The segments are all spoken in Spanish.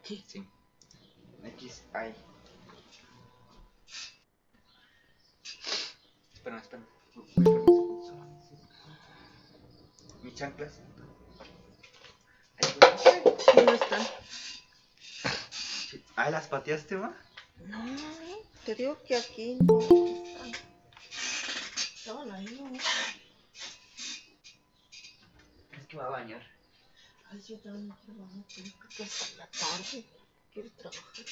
Aquí. Sí. X, I. Espera. Mis chanclas. ¿Dónde están? Ah, ¿las pateaste, va? No, te digo que aquí no están. Estaban ahí, ¿no? Es que va a bañar. Ay, yo también quiero bañar, pero creo que hasta la tarde. Quiero trabajar.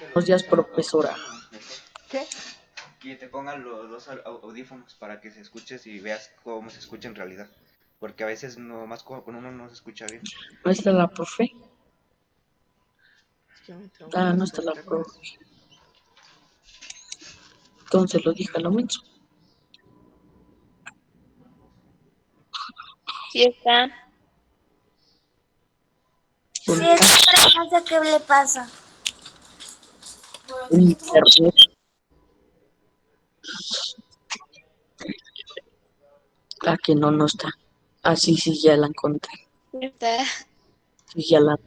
Buenos días, profesora. ¿Qué? Que te pongan los dos audífonos para que se escuches y veas cómo se escucha en realidad. Porque a veces nomás con uno no se escucha bien. ¿No está la profe? Es que me tengo Ah, que no está la acercar más. profe. Entonces lo dije a lo mismo. Sí está. Sí está, pero no sé qué le pasa. Internet. Ah, que no está. Ah, sí, ya la encontré. Está. Sí, ya la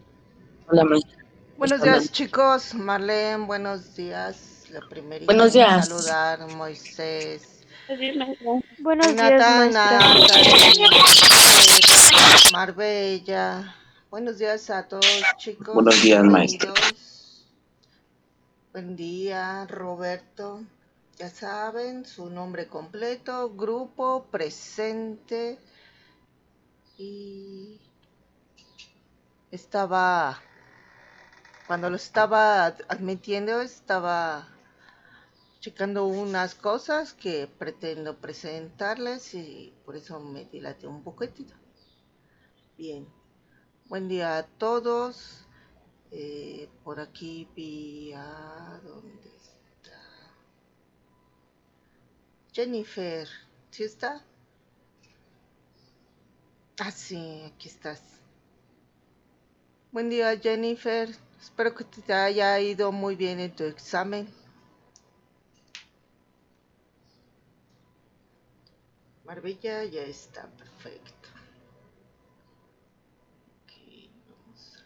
maestra. Buenos días, chicos. Marlene, buenos días. La primerita Buenos en días. saludar, Moisés. Buenos días, Nathan, maestra. Natalie, Marbella. Buenos días a todos, chicos. Buenos días, maestra. Bienvenidos. Buen día, Roberto. Ya saben, su nombre completo, grupo, presente. Y cuando lo estaba admitiendo, estaba checando unas cosas que pretendo presentarles y por eso me dilaté un poquitito. Bien, buen día a todos. Por aquí vi a... ¿Dónde está? Jennifer, ¿sí está? Ah, sí, aquí estás. Buen día, Jennifer. Espero que te haya ido muy bien en tu examen. Marbella ya está, perfecto. Aquí vamos a...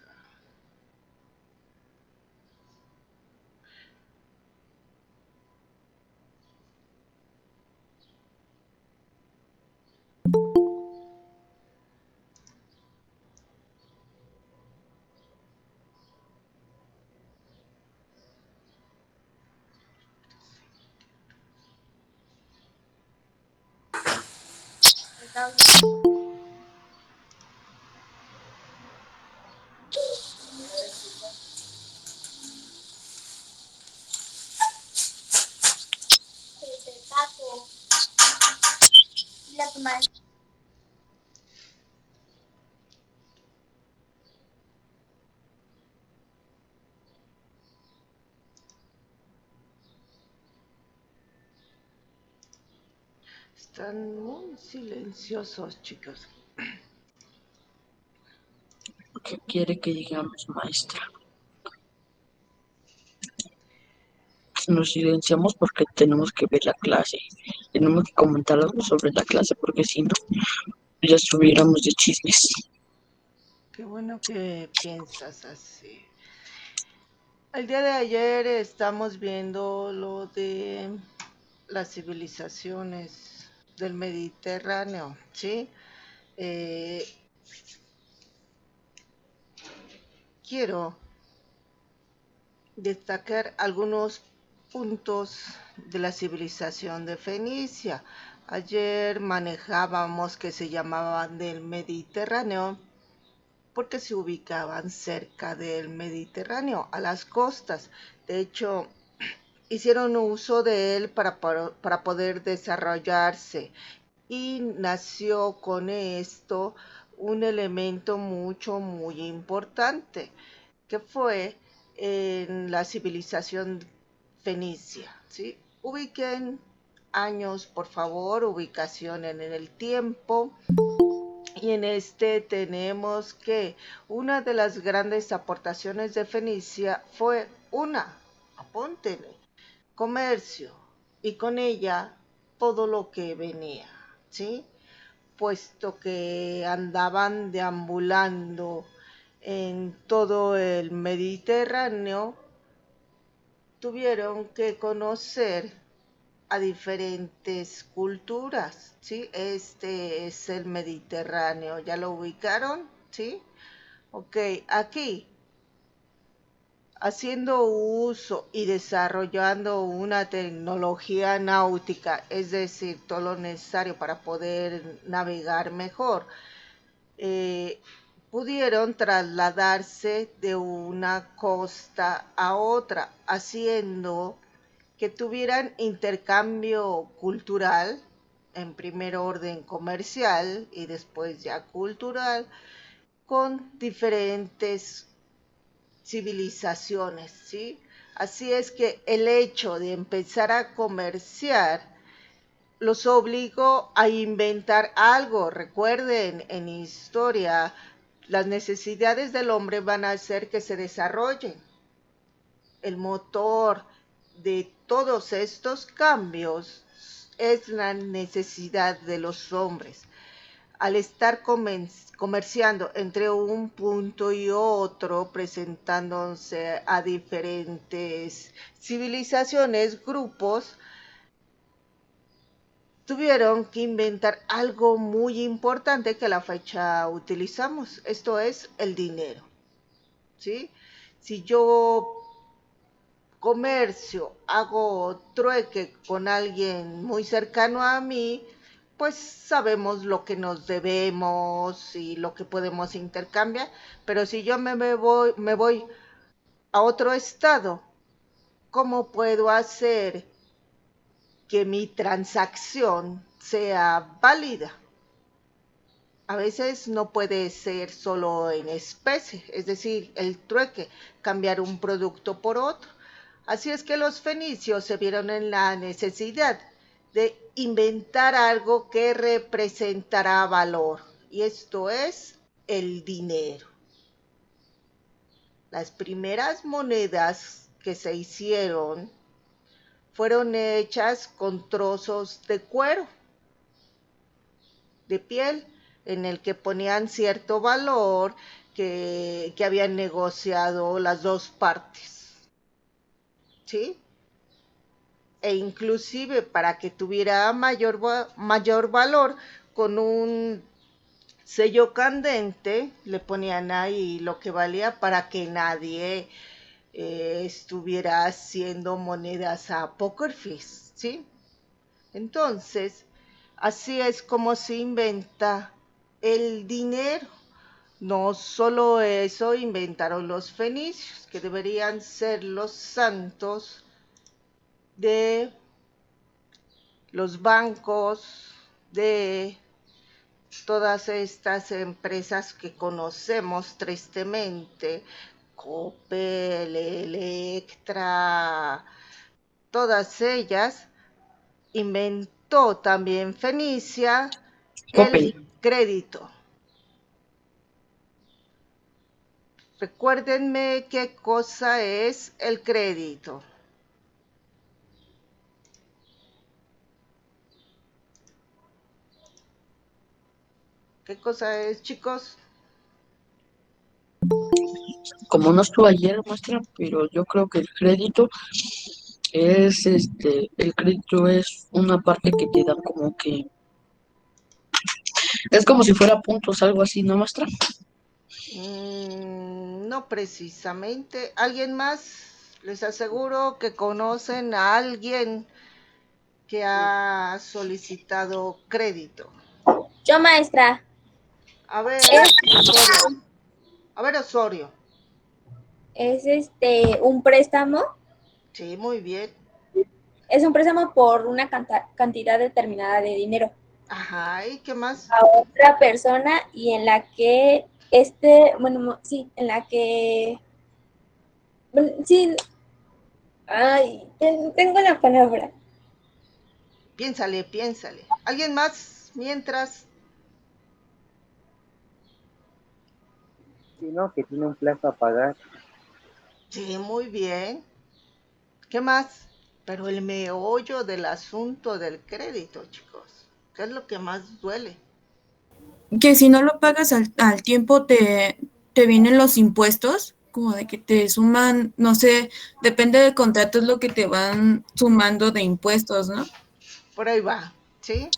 Están muy silenciosos, chicos. ¿Qué quiere que digamos, maestra? Nos silenciamos porque tenemos que ver la clase. Tenemos que comentar algo sobre la clase porque si no, ya estuviéramos de chismes. Qué bueno que piensas así. El día de ayer estamos viendo lo de las civilizaciones del Mediterráneo, ¿sí? Quiero destacar algunos puntos de la civilización de Fenicia. Ayer manejábamos que se llamaban del Mediterráneo porque se ubicaban cerca del Mediterráneo, a las costas. De hecho, hicieron uso de él para poder desarrollarse y nació con esto un elemento muy importante que fue en la civilización fenicia, ¿sí? Ubiquen años, por favor, ubicación en el tiempo Y en este tenemos que una de las grandes aportaciones de Fenicia fue apóntenle, comercio, y con ella todo lo que venía, ¿sí? Puesto que andaban deambulando en todo el Mediterráneo, tuvieron que conocer a diferentes culturas, ¿sí? Este es el Mediterráneo, ¿ya lo ubicaron? ¿Sí? Ok, aquí, haciendo uso y desarrollando una tecnología náutica, es decir, todo lo necesario para poder navegar mejor, eh, pudieron trasladarse de una costa a otra, haciendo que tuvieran intercambio cultural, en primer orden comercial y después ya cultural, con diferentes civilizaciones, ¿sí? Así es que el hecho de empezar a comerciar los obligó a inventar algo. Recuerden, en historia, las necesidades del hombre van a hacer que se desarrollen. El motor de todos estos cambios es la necesidad de los hombres. Al estar comerciando entre un punto y otro, presentándose a diferentes civilizaciones, grupos, tuvieron que inventar algo muy importante que a la fecha utilizamos. Esto es el dinero, ¿sí? Si yo comercio, hago trueque con alguien muy cercano a mí, pues sabemos lo que nos debemos y lo que podemos intercambiar. Pero si yo me voy a otro estado, ¿cómo puedo hacer que mi transacción sea válida? A veces no puede ser solo en especie, es decir, el trueque, cambiar un producto por otro. Así es que los fenicios se vieron en la necesidad de inventar algo que representará valor, y esto es el dinero. Las primeras monedas que se hicieron fueron hechas con trozos de cuero, de piel, en el que ponían cierto valor que habían negociado las dos partes, ¿sí? E inclusive para que tuviera mayor valor, con un sello candente le ponían ahí lo que valía para que nadie estuviera haciendo monedas a poker face, ¿sí? Entonces, así es como se inventa el dinero. No solo eso inventaron los fenicios, que deberían ser los santos de los bancos, de todas estas empresas que conocemos tristemente, Coppel, Electra, todas ellas. Inventó también Fenicia Coppel. el crédito. Recuérdenme qué cosa es el crédito. ¿Qué cosa es, chicos? Como no estuvo ayer, maestra, pero yo creo que el crédito es una parte que te dan como que, es como si fuera puntos, algo así, ¿no, maestra? No precisamente. ¿Alguien más? Les aseguro que conocen a alguien que ha solicitado crédito. Yo, maestra, A ver, es, Osorio. A ver, Osorio. es un préstamo, Sí, muy bien. es un préstamo por una cantidad determinada de dinero Ajá, ¿y qué más? a otra persona y en la que bueno, sí, en la que, bueno, sí, ay, tengo la palabra. Piénsale, piénsale. ¿Alguien más? Mientras. Sí, ¿no? Que tiene un plazo a pagar. Sí, muy bien. ¿Qué más? Pero el meollo del asunto del crédito, chicos, ¿qué es lo que más duele? Que si no lo pagas al tiempo te vienen los impuestos, como de que te suman, no sé, depende del contrato, es lo que te van sumando de impuestos, ¿no? Por ahí va, ¿sí?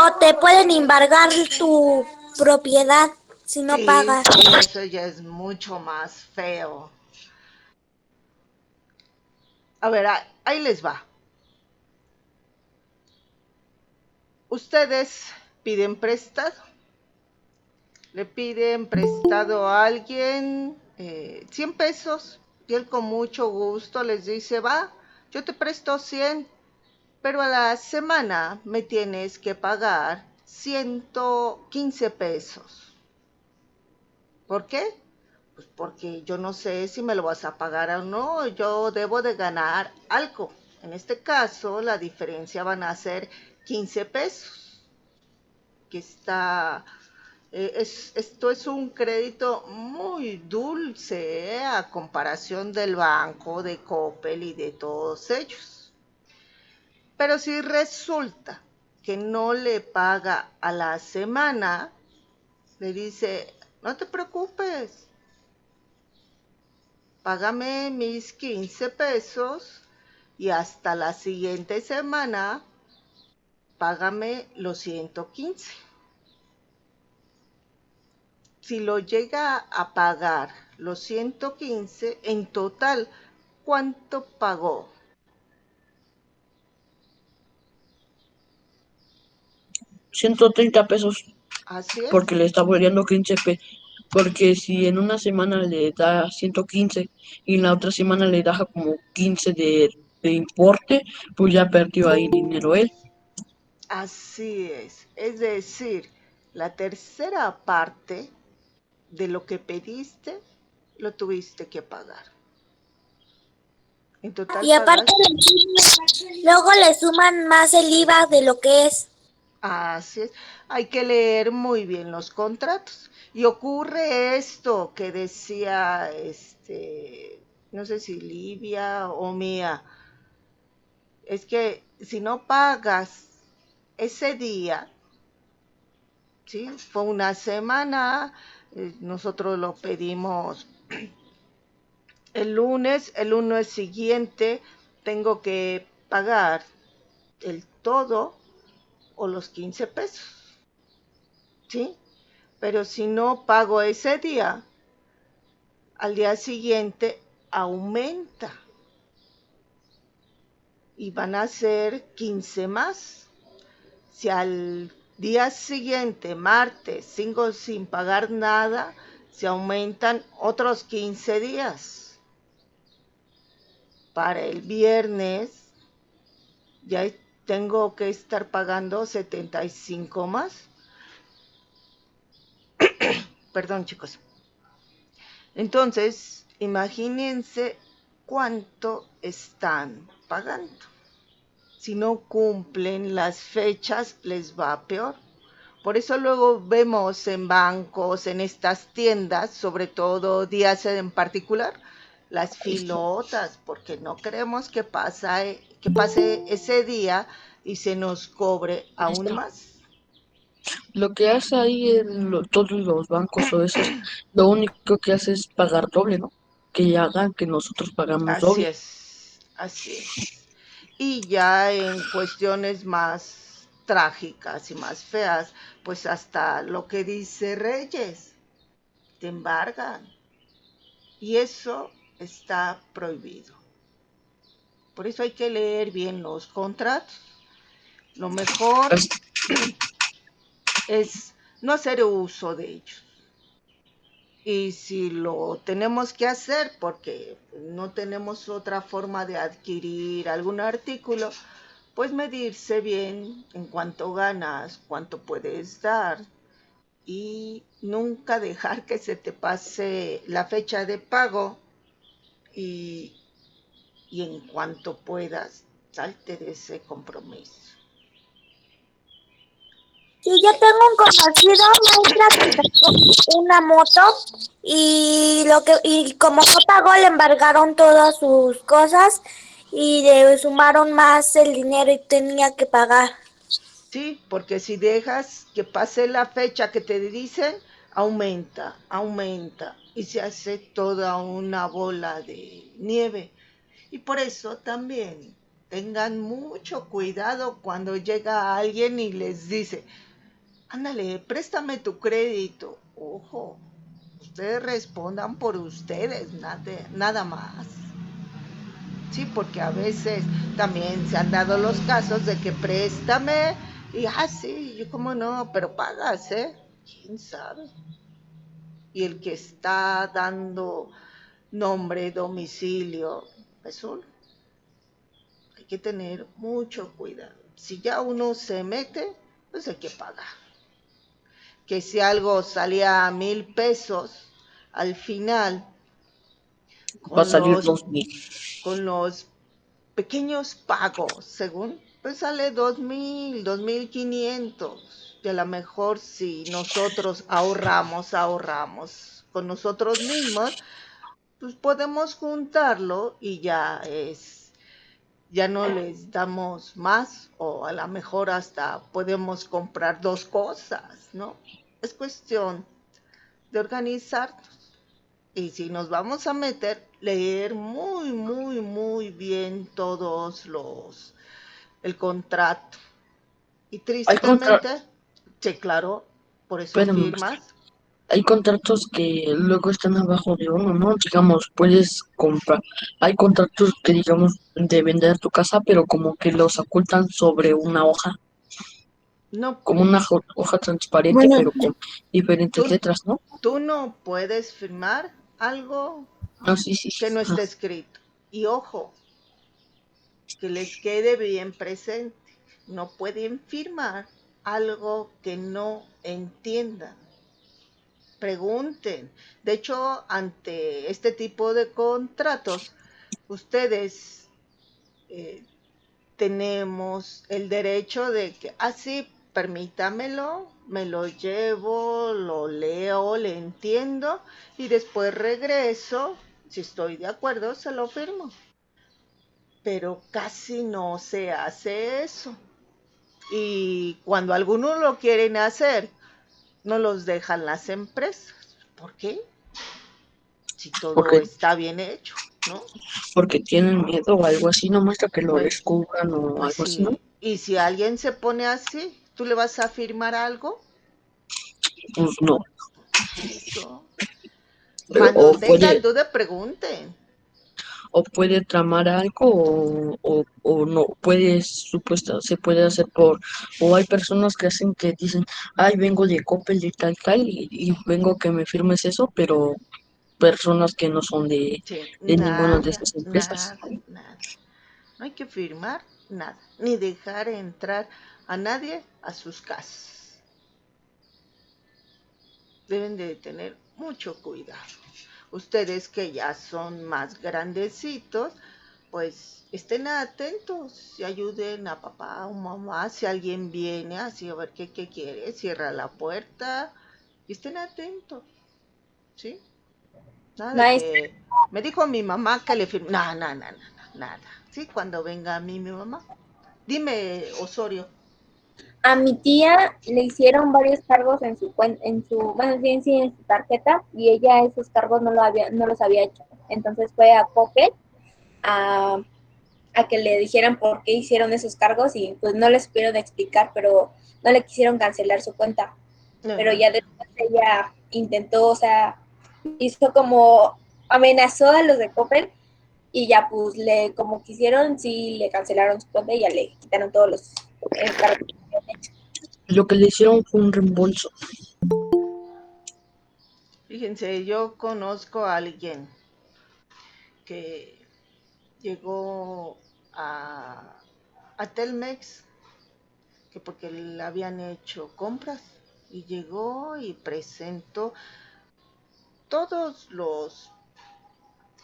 O te pueden embargar tu propiedad si no Sí, pagas. sí, eso ya es mucho más feo. A ver, ahí les va. Ustedes piden prestado, le piden prestado a alguien 100 pesos y él con mucho gusto les dice, va, yo te presto 100, pero a la semana me tienes que pagar 115 pesos. ¿Por qué? Pues porque yo no sé si me lo vas a pagar o no, yo debo de ganar algo. En este caso, la diferencia van a ser 15 pesos, que está esto es un crédito muy dulce a comparación del banco, de Coppel y de todos ellos. Pero si resulta que no le paga a la semana, le dice, no te preocupes, págame mis 15 pesos y hasta la siguiente semana págame los 115. Si lo llega a pagar los 115, en total, ¿cuánto pagó? 130 pesos, Así es, porque le está volviendo 15 pesos. Porque si en una semana le da 115 y en la otra semana le da como 15 de importe, pues ya perdió ahí dinero él. así es. Es decir, la tercera parte de lo que pediste lo tuviste que pagar. En total Y aparte pagaste. luego le suman más el IVA de lo que es. Así es. Hay que leer muy bien los contratos. Y ocurre esto que decía, no sé si Livia o Mía, es que si no pagas ese día, ¿sí? Fue una semana, nosotros lo pedimos el lunes siguiente tengo que pagar el todo o los 15 pesos, ¿sí? Pero si no pago ese día, al día siguiente aumenta y van a ser 15 más. Si al día siguiente, martes, sigo sin pagar nada, se aumentan otros 15 días. Para el viernes ya tengo que estar pagando 75 más. Perdón, chicos. Entonces, imagínense cuánto están pagando. Si no cumplen las fechas, les va peor. Por eso luego vemos en bancos, en estas tiendas, sobre todo días en particular, las filotas, porque no queremos que pase ese día y se nos cobre Ahí aún está. más. Lo que hace ahí todos los bancos o esos, lo único que hace es pagar doble, ¿no? Que hagan que nosotros pagamos Así doble. es, así es. Y ya en cuestiones más trágicas y más feas, pues hasta lo que dice Reyes, te embargan. Y eso está prohibido. Por eso hay que leer bien los contratos. Lo mejor As- es no hacer uso de ellos. Y si lo tenemos que hacer porque no tenemos otra forma de adquirir algún artículo, pues medirse bien en cuánto ganas, cuánto puedes dar y nunca dejar que se te pase la fecha de pago y, y en cuanto puedas, salte de ese compromiso. Sí, yo tengo un conocido, maestra, que sacó una moto y como no pagó, le embargaron todas sus cosas y le sumaron más el dinero y tenía que pagar. Sí, porque si dejas que pase la fecha que te dicen, aumenta, aumenta y se hace toda una bola de nieve. Y por eso también tengan mucho cuidado cuando llega alguien y les dice, ándale, préstame tu crédito. Ojo, ustedes respondan por ustedes, nada más. Sí, porque a veces también se han dado los casos de que préstame y, sí, yo como no, pero pagas, ¿eh? ¿Quién sabe? Y el que está dando nombre, domicilio, es uno. Hay que tener mucho cuidado. Si ya uno se mete, pues hay que pagar. Que si algo salía a 1,000 pesos, al final, Va a con salir los, 2000. con los pequeños pagos, según, pues sale 2,000, 2,500. Y a lo mejor si nosotros ahorramos con nosotros mismos, pues podemos juntarlo y ya no les damos más o a lo mejor hasta podemos comprar dos cosas, ¿no? Es cuestión de organizarnos. Y si nos vamos a meter, leer muy, muy, muy bien el contrato. Y Hay contra... tristemente, sí, claro, por eso Espérame, maestra. firmas. Hay contratos que luego están abajo de uno, ¿no? Digamos, puedes comprar. Hay contratos que, digamos, de vender tu casa, pero como que los ocultan sobre una hoja, No, como una hoja transparente, Bueno, pero con diferentes tú, letras, ¿no? tú no puedes firmar algo No, sí, sí. que no Ajá. esté escrito. Y ojo, que les quede bien presente. No pueden firmar algo que no entiendan. Pregunten. De hecho, ante este tipo de contratos, ustedes eh, tenemos el derecho de que, sí, permítamelo, me lo llevo, lo leo, le entiendo y después regreso, si estoy de acuerdo, se lo firmo. Pero casi no se hace eso. Y cuando algunos lo quieren hacer, no los dejan las empresas. ¿Por qué? Si todo Porque, está bien hecho, ¿no? porque tienen miedo o algo así, no muestra que lo Pues, descubran o pues algo así, ¿no? sí. Y si alguien se pone así, ¿tú le vas a firmar algo? Pues no. Eso. O Manos puede, tengan duda, pregunten. o puede tramar algo o no puede se puede hacer o hay personas que hacen que dicen, ay, vengo de Coppel de tal y vengo que me firmes eso, pero personas que no son Sí, de ninguna de nada, estas empresas. nada, nada. No hay que firmar nada, ni dejar entrar a nadie a sus casas. Deben de tener mucho cuidado. Ustedes que ya son más grandecitos, pues estén atentos y ayuden a papá o mamá si alguien viene así a ver qué quiere, cierra la puerta y estén atentos, ¿sí? Nada de Maestra, que me dijo mi mamá que le firme, nada, ¿sí? Cuando venga a mí mi mamá. Dime, Osorio. a mi tía le hicieron varios cargos en su bueno, sí, en su tarjeta, y ella esos cargos no los había hecho. Entonces fue a Coppel a, a que le dijeran por qué hicieron esos cargos y pues no les supieron explicar, pero no le quisieron cancelar su cuenta. Pero No, ya después ella intentó, o sea, hizo como amenazó a los de Coppel y ya pues como quisieron, sí le cancelaron su cuenta y ya le quitaron todos los cargos que habían hecho. Lo que le hicieron fue un reembolso. fíjense, yo conozco a alguien que llegó a Telmex, que porque le habían hecho compras, y llegó y presentó todos los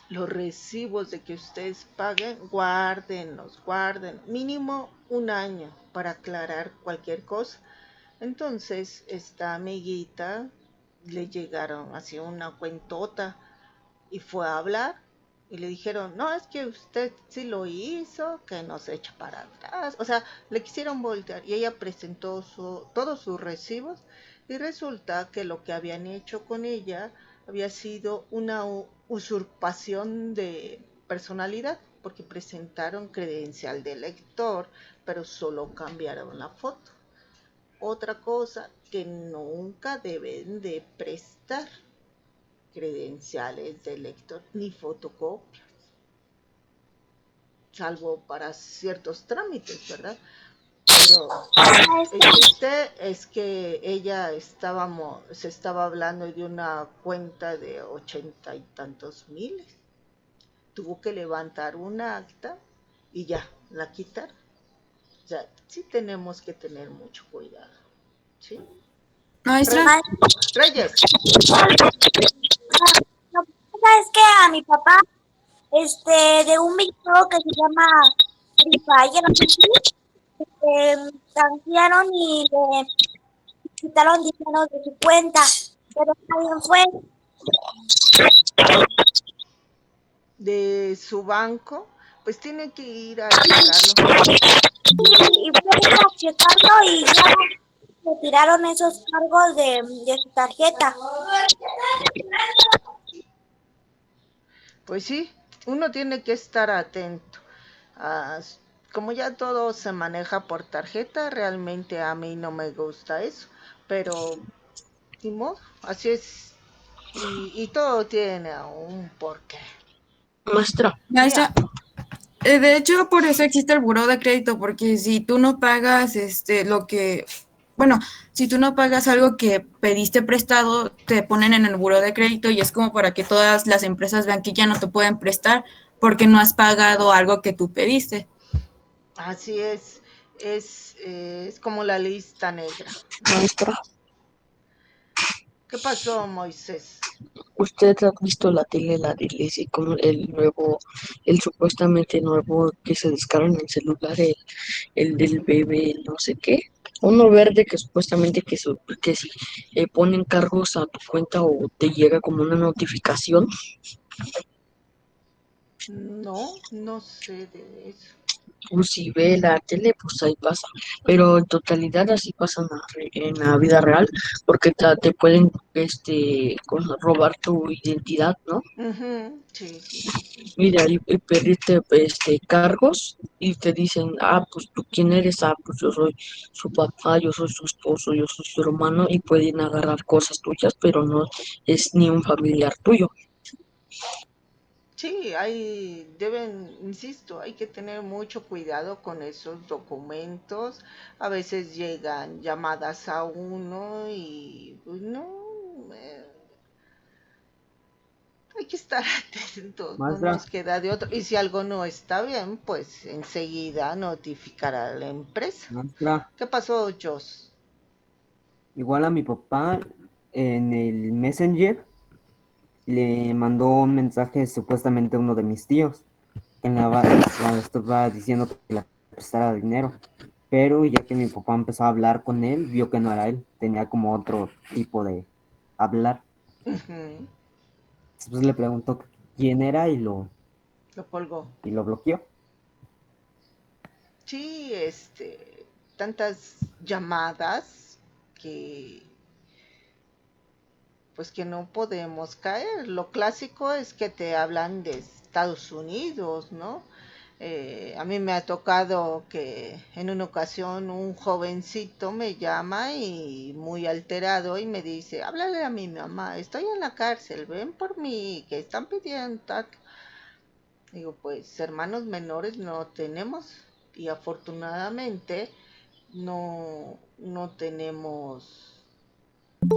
recibos de que ustedes paguen, guarden mínimo un año para aclarar cualquier cosa. Entonces, esta amiguita le llegaron así una cuentota y fue a hablar y le dijeron, no, es que usted sí lo hizo, que nos echa para atrás. O sea, le quisieron voltear y ella presentó todos sus recibos y resulta que lo que habían hecho con ella había sido una usurpación de personalidad porque presentaron credencial de lector, pero solo cambiaron la foto. Otra cosa que nunca deben de prestar credenciales de lector ni fotocopias, salvo para ciertos trámites, ¿verdad? Pero el chiste es que ella se estaba hablando de una cuenta de 80 y tantos miles. Tuvo que levantar un acta y ya, la quitar. O sea, sí tenemos que tener mucho cuidado. ¿Sí? Maestra, Reyes. Lo que pasa es que a mi papá, de un videojuego que se llama Free Fire, canjearon y le quitaron dinero de su cuenta, pero alguien fue De su banco, pues tiene que ir a checarlo. y fue a checarlo y ya retiraron esos cargos de su tarjeta. Pues sí, uno tiene que estar atento. Ah, como ya todo se maneja por tarjeta, realmente a mí no me gusta eso, pero ni modo, así es. Y todo tiene un porqué. Maestra, maestra, de hecho, por eso existe el buró de crédito, porque si tú no pagas bueno, si tú no pagas algo que pediste prestado, te ponen en el buró de crédito y es como para que todas las empresas vean que ya no te pueden prestar porque no has pagado algo que tú pediste. Así es como la lista negra. maestra, ¿Qué pasó, Moisés? ¿usted ha visto la tele, la de Leslie, como el supuestamente nuevo que se descarga en el celular, el del bebé, no sé qué? Uno verde que supuestamente que si ponen cargos a tu cuenta o te llega como una notificación, No, no sé de eso. o si ve la tele, pues ahí pasa. Pero en totalidad así pasa en la vida real, porque te pueden robar tu identidad, ¿no? Ujú, sí, sí, sí, sí. Y de ahí pedirte cargos y te dicen, pues tú quién eres, pues yo soy su papá, yo soy su esposo, yo soy su hermano y pueden agarrar cosas tuyas, pero no es ni un familiar tuyo. Sí, insisto, hay que tener mucho cuidado con esos documentos. A veces llegan llamadas a uno y pues no, hay que estar atentos, no Maestra, nos queda de otro. Y si algo no está bien, pues enseguida notificar a la empresa. maestra, ¿Qué pasó, Jos? igual a mi papá en el Messenger le mandó un mensaje supuestamente a uno de mis tíos, que estaba diciendo que le prestara dinero. Pero ya que mi papá empezó a hablar con él, vio que no era él, tenía como otro tipo de hablar. Ujú, Después le preguntó quién era lo colgó. y lo bloqueó. Sí, tantas llamadas que pues que no podemos caer. Lo clásico es que te hablan de Estados Unidos, ¿no? A mí me ha tocado que en una ocasión un jovencito me llama y muy alterado y me dice, háblale a mi mamá, estoy en la cárcel, ven por mí, que están pidiendo tal. Digo, pues hermanos menores no tenemos y afortunadamente no tenemos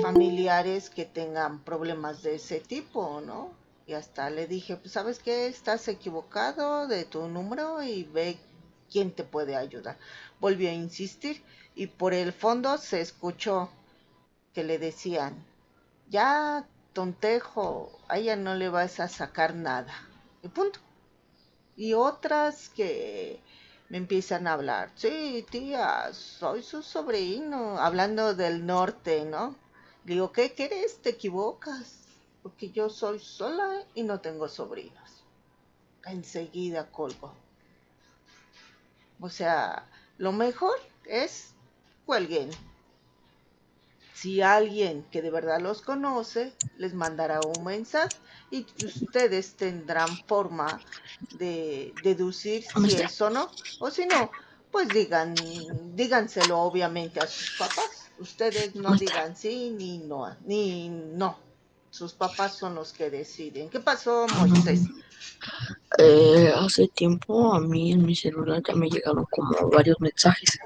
familiares que tengan problemas de ese tipo, ¿no? Y hasta le dije, pues sabes qué, estás equivocado de tu número y ve quién te puede ayudar. Volvió a insistir y por el fondo se escuchó que le decían, ya, tontejo, a ella no le vas a sacar nada. Y punto. Y otras que me empiezan a hablar. Sí, tía, soy su sobrino, hablando del norte, ¿no? Digo, ¿qué quieres? Te equivocas, porque yo soy sola y no tengo sobrinos. Enseguida colgo. O sea, lo mejor es cuelguen. Si alguien que de verdad los conoce les mandará un mensaje y ustedes tendrán forma de deducir si Maestra, es o no. O si no, pues díganselo obviamente a sus papás. Ustedes no maestra. digan sí ni no, ni no. Sus papás son los que deciden. ¿Qué pasó, Moisés? Hace tiempo a mí en mi celular ya me llegaron como varios mensajes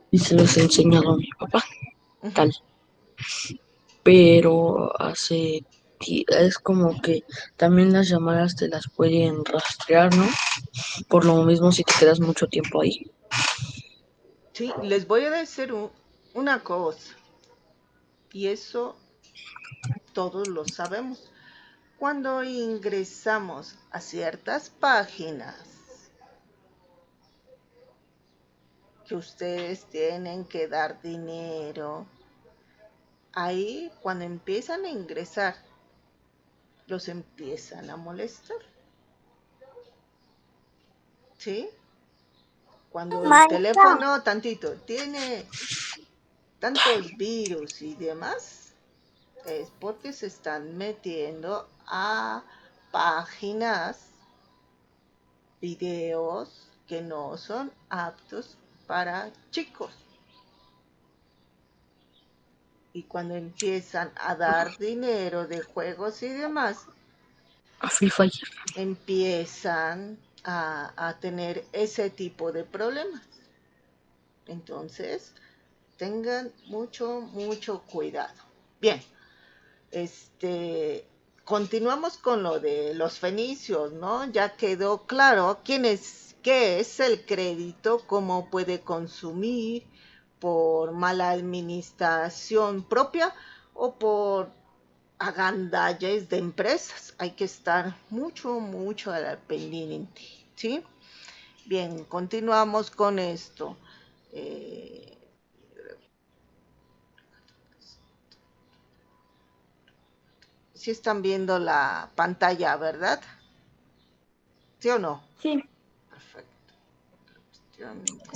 y se los he enseñado a mi papá, Ujú. tal. Pero es como que también las llamadas te las pueden rastrear, ¿no? Por lo mismo si te quedas mucho tiempo ahí. Sí, les voy a decir una cosa, y eso todos lo sabemos. Cuando ingresamos a ciertas páginas que ustedes tienen que dar dinero, ahí cuando empiezan a ingresar, los empiezan a molestar, ¿sí? Cuando el Maestra, teléfono tantito tiene tantos virus y demás, es porque se están metiendo a páginas, videos que no son aptos para chicos. Y cuando empiezan a dar dinero de juegos y demás, A Free Fire. empiezan a tener ese tipo de problemas. Entonces, tengan mucho cuidado. Bien, continuamos con lo de los fenicios, ¿no? Ya quedó claro qué es el crédito, cómo puede consumir por mala administración propia o por agandalles de empresas. Hay que estar mucho al pendiente, ¿sí? Bien, continuamos con esto. Eh, si están viendo la pantalla, ¿verdad? ¿Sí o no? Sí. Perfecto.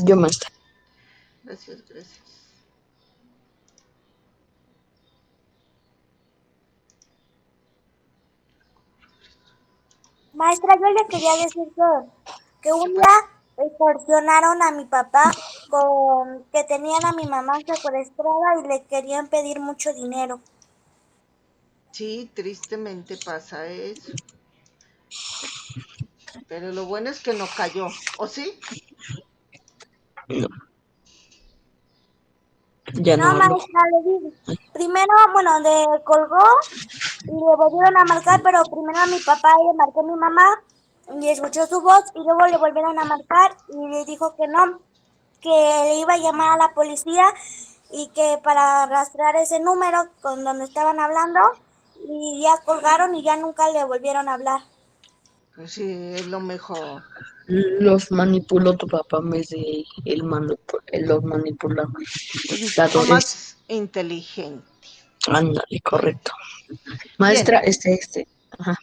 Yo, maestra. Gracias. maestra, yo le quería decir que ¿Qué un pasa? día extorsionaron a mi papá con que tenían a mi mamá secuestrada y le querían pedir mucho dinero. Sí, tristemente pasa eso. Pero lo bueno es que no cayó, ¿o sí? No, ya No, no hablo. maestra, le digo. Primero, bueno, le colgó y le volvieron a marcar, pero primero a mi papá le marcó a mi mamá y escuchó su voz y luego le volvieron a marcar y le dijo que no, que le iba a llamar a la policía y que para rastrear ese número con donde estaban hablando y ya colgaron y ya nunca le volvieron a hablar. Pues sí, es lo mejor. Los manipuló tu papá en vez de los Es un poco manipuladores. más inteligente. Ándale, correcto. Bien, Maestra, ajá,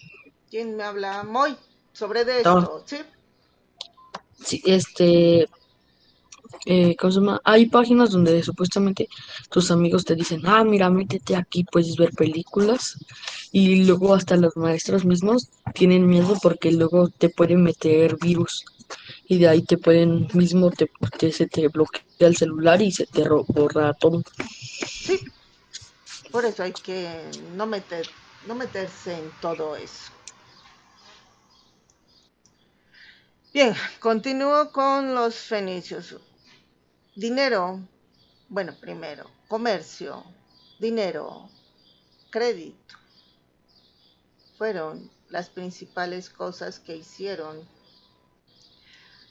¿quién me habla? Moy, sobre de no, esto, ¿sí? sí, ¿cómo se llama? Hay páginas donde supuestamente tus amigos te dicen, ah, mira, métete aquí, puedes ver películas. Y luego hasta los maestros mismos tienen miedo porque luego te pueden meter virus. Y de ahí se te bloquea el celular y se te borra todo. Sí, por eso hay que no meterse en todo eso. Bien, continúo con los fenicios. Dinero, bueno, primero, comercio, dinero, crédito, fueron las principales cosas que hicieron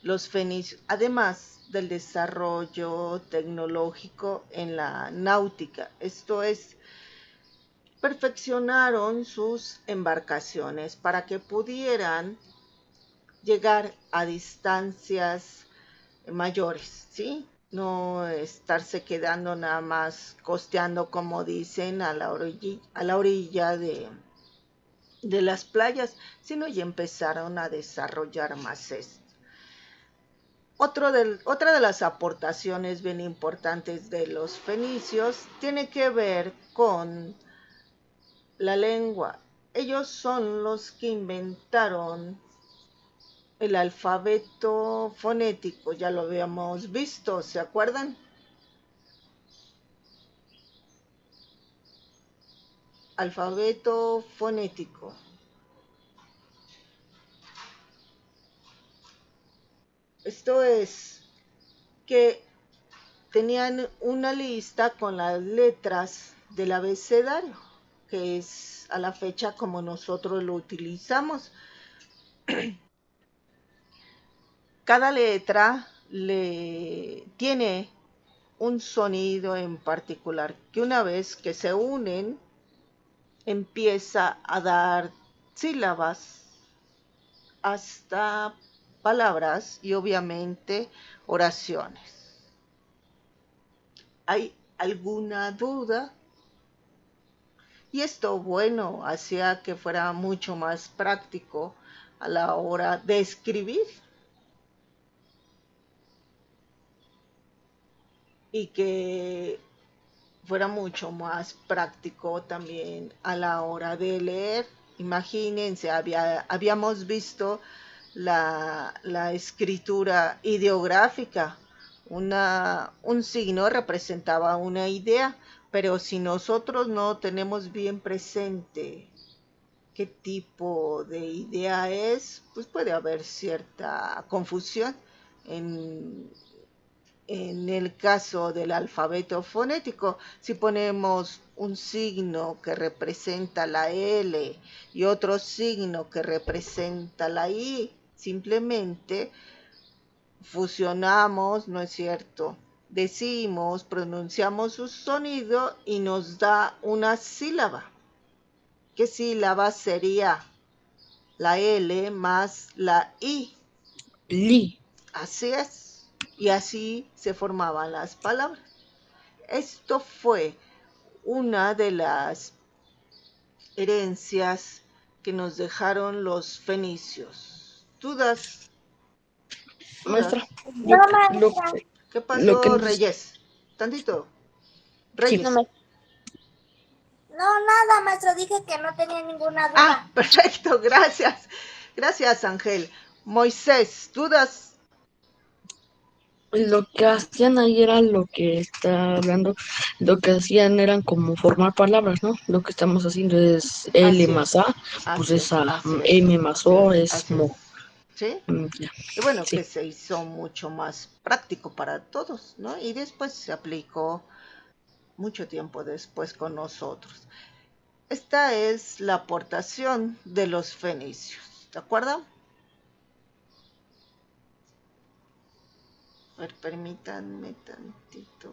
los fenicios, además del desarrollo tecnológico en la náutica. Esto es, perfeccionaron sus embarcaciones para que pudieran llegar a distancias mayores, ¿sí? No estarse quedando nada más costeando, como dicen, a la orilla de las playas, sino ya empezaron a desarrollar más esto. Otra de las aportaciones bien importantes de los fenicios tiene que ver con la lengua. Ellos son los que inventaron el alfabeto fonético, ya lo habíamos visto, ¿se acuerdan? Alfabeto fonético. Esto es que tenían una lista con las letras del abecedario, que es a la fecha como nosotros lo utilizamos. Cada letra tiene un sonido en particular, que una vez que se unen, empieza a dar sílabas hasta palabras y obviamente oraciones. ¿Hay alguna duda? Y esto, bueno, hacía que fuera mucho más práctico a la hora de escribir. Y que fuera mucho más práctico también a la hora de leer. Imagínense, habíamos visto la escritura ideográfica. Un signo representaba una idea, pero si nosotros no tenemos bien presente qué tipo de idea es, pues puede haber cierta confusión. En el caso del alfabeto fonético, si ponemos un signo que representa la L y otro signo que representa la I, simplemente fusionamos, ¿no es cierto? Decimos, pronunciamos su sonido y nos da una sílaba. ¿Qué sílaba sería? La L más la I. Li. Así es. Y así se formaban las palabras. Esto fue una de las herencias que nos dejaron los fenicios. ¿Dudas? Maestra, No, lo, maestra. ¿Qué lo que pasó, nos... Reyes? Tantito. Sí. Reyes. No, nada, maestro. Dije que no tenía ninguna duda. Ah, perfecto, gracias. Gracias, Ángel. Moisés, ¿dudas? Lo que hacían ahí era lo que está hablando, lo que hacían eran como formar palabras, ¿no? Lo que estamos haciendo es L Así más es. A, pues Así es, esa así es. M más O es Así es. Mo. ¿Sí? Ya. Y bueno, Sí. que se hizo mucho más práctico para todos, ¿no? Y después se aplicó mucho tiempo después con nosotros. Esta es la aportación de los fenicios, ¿de acuerdo? A ver, permítanme tantito.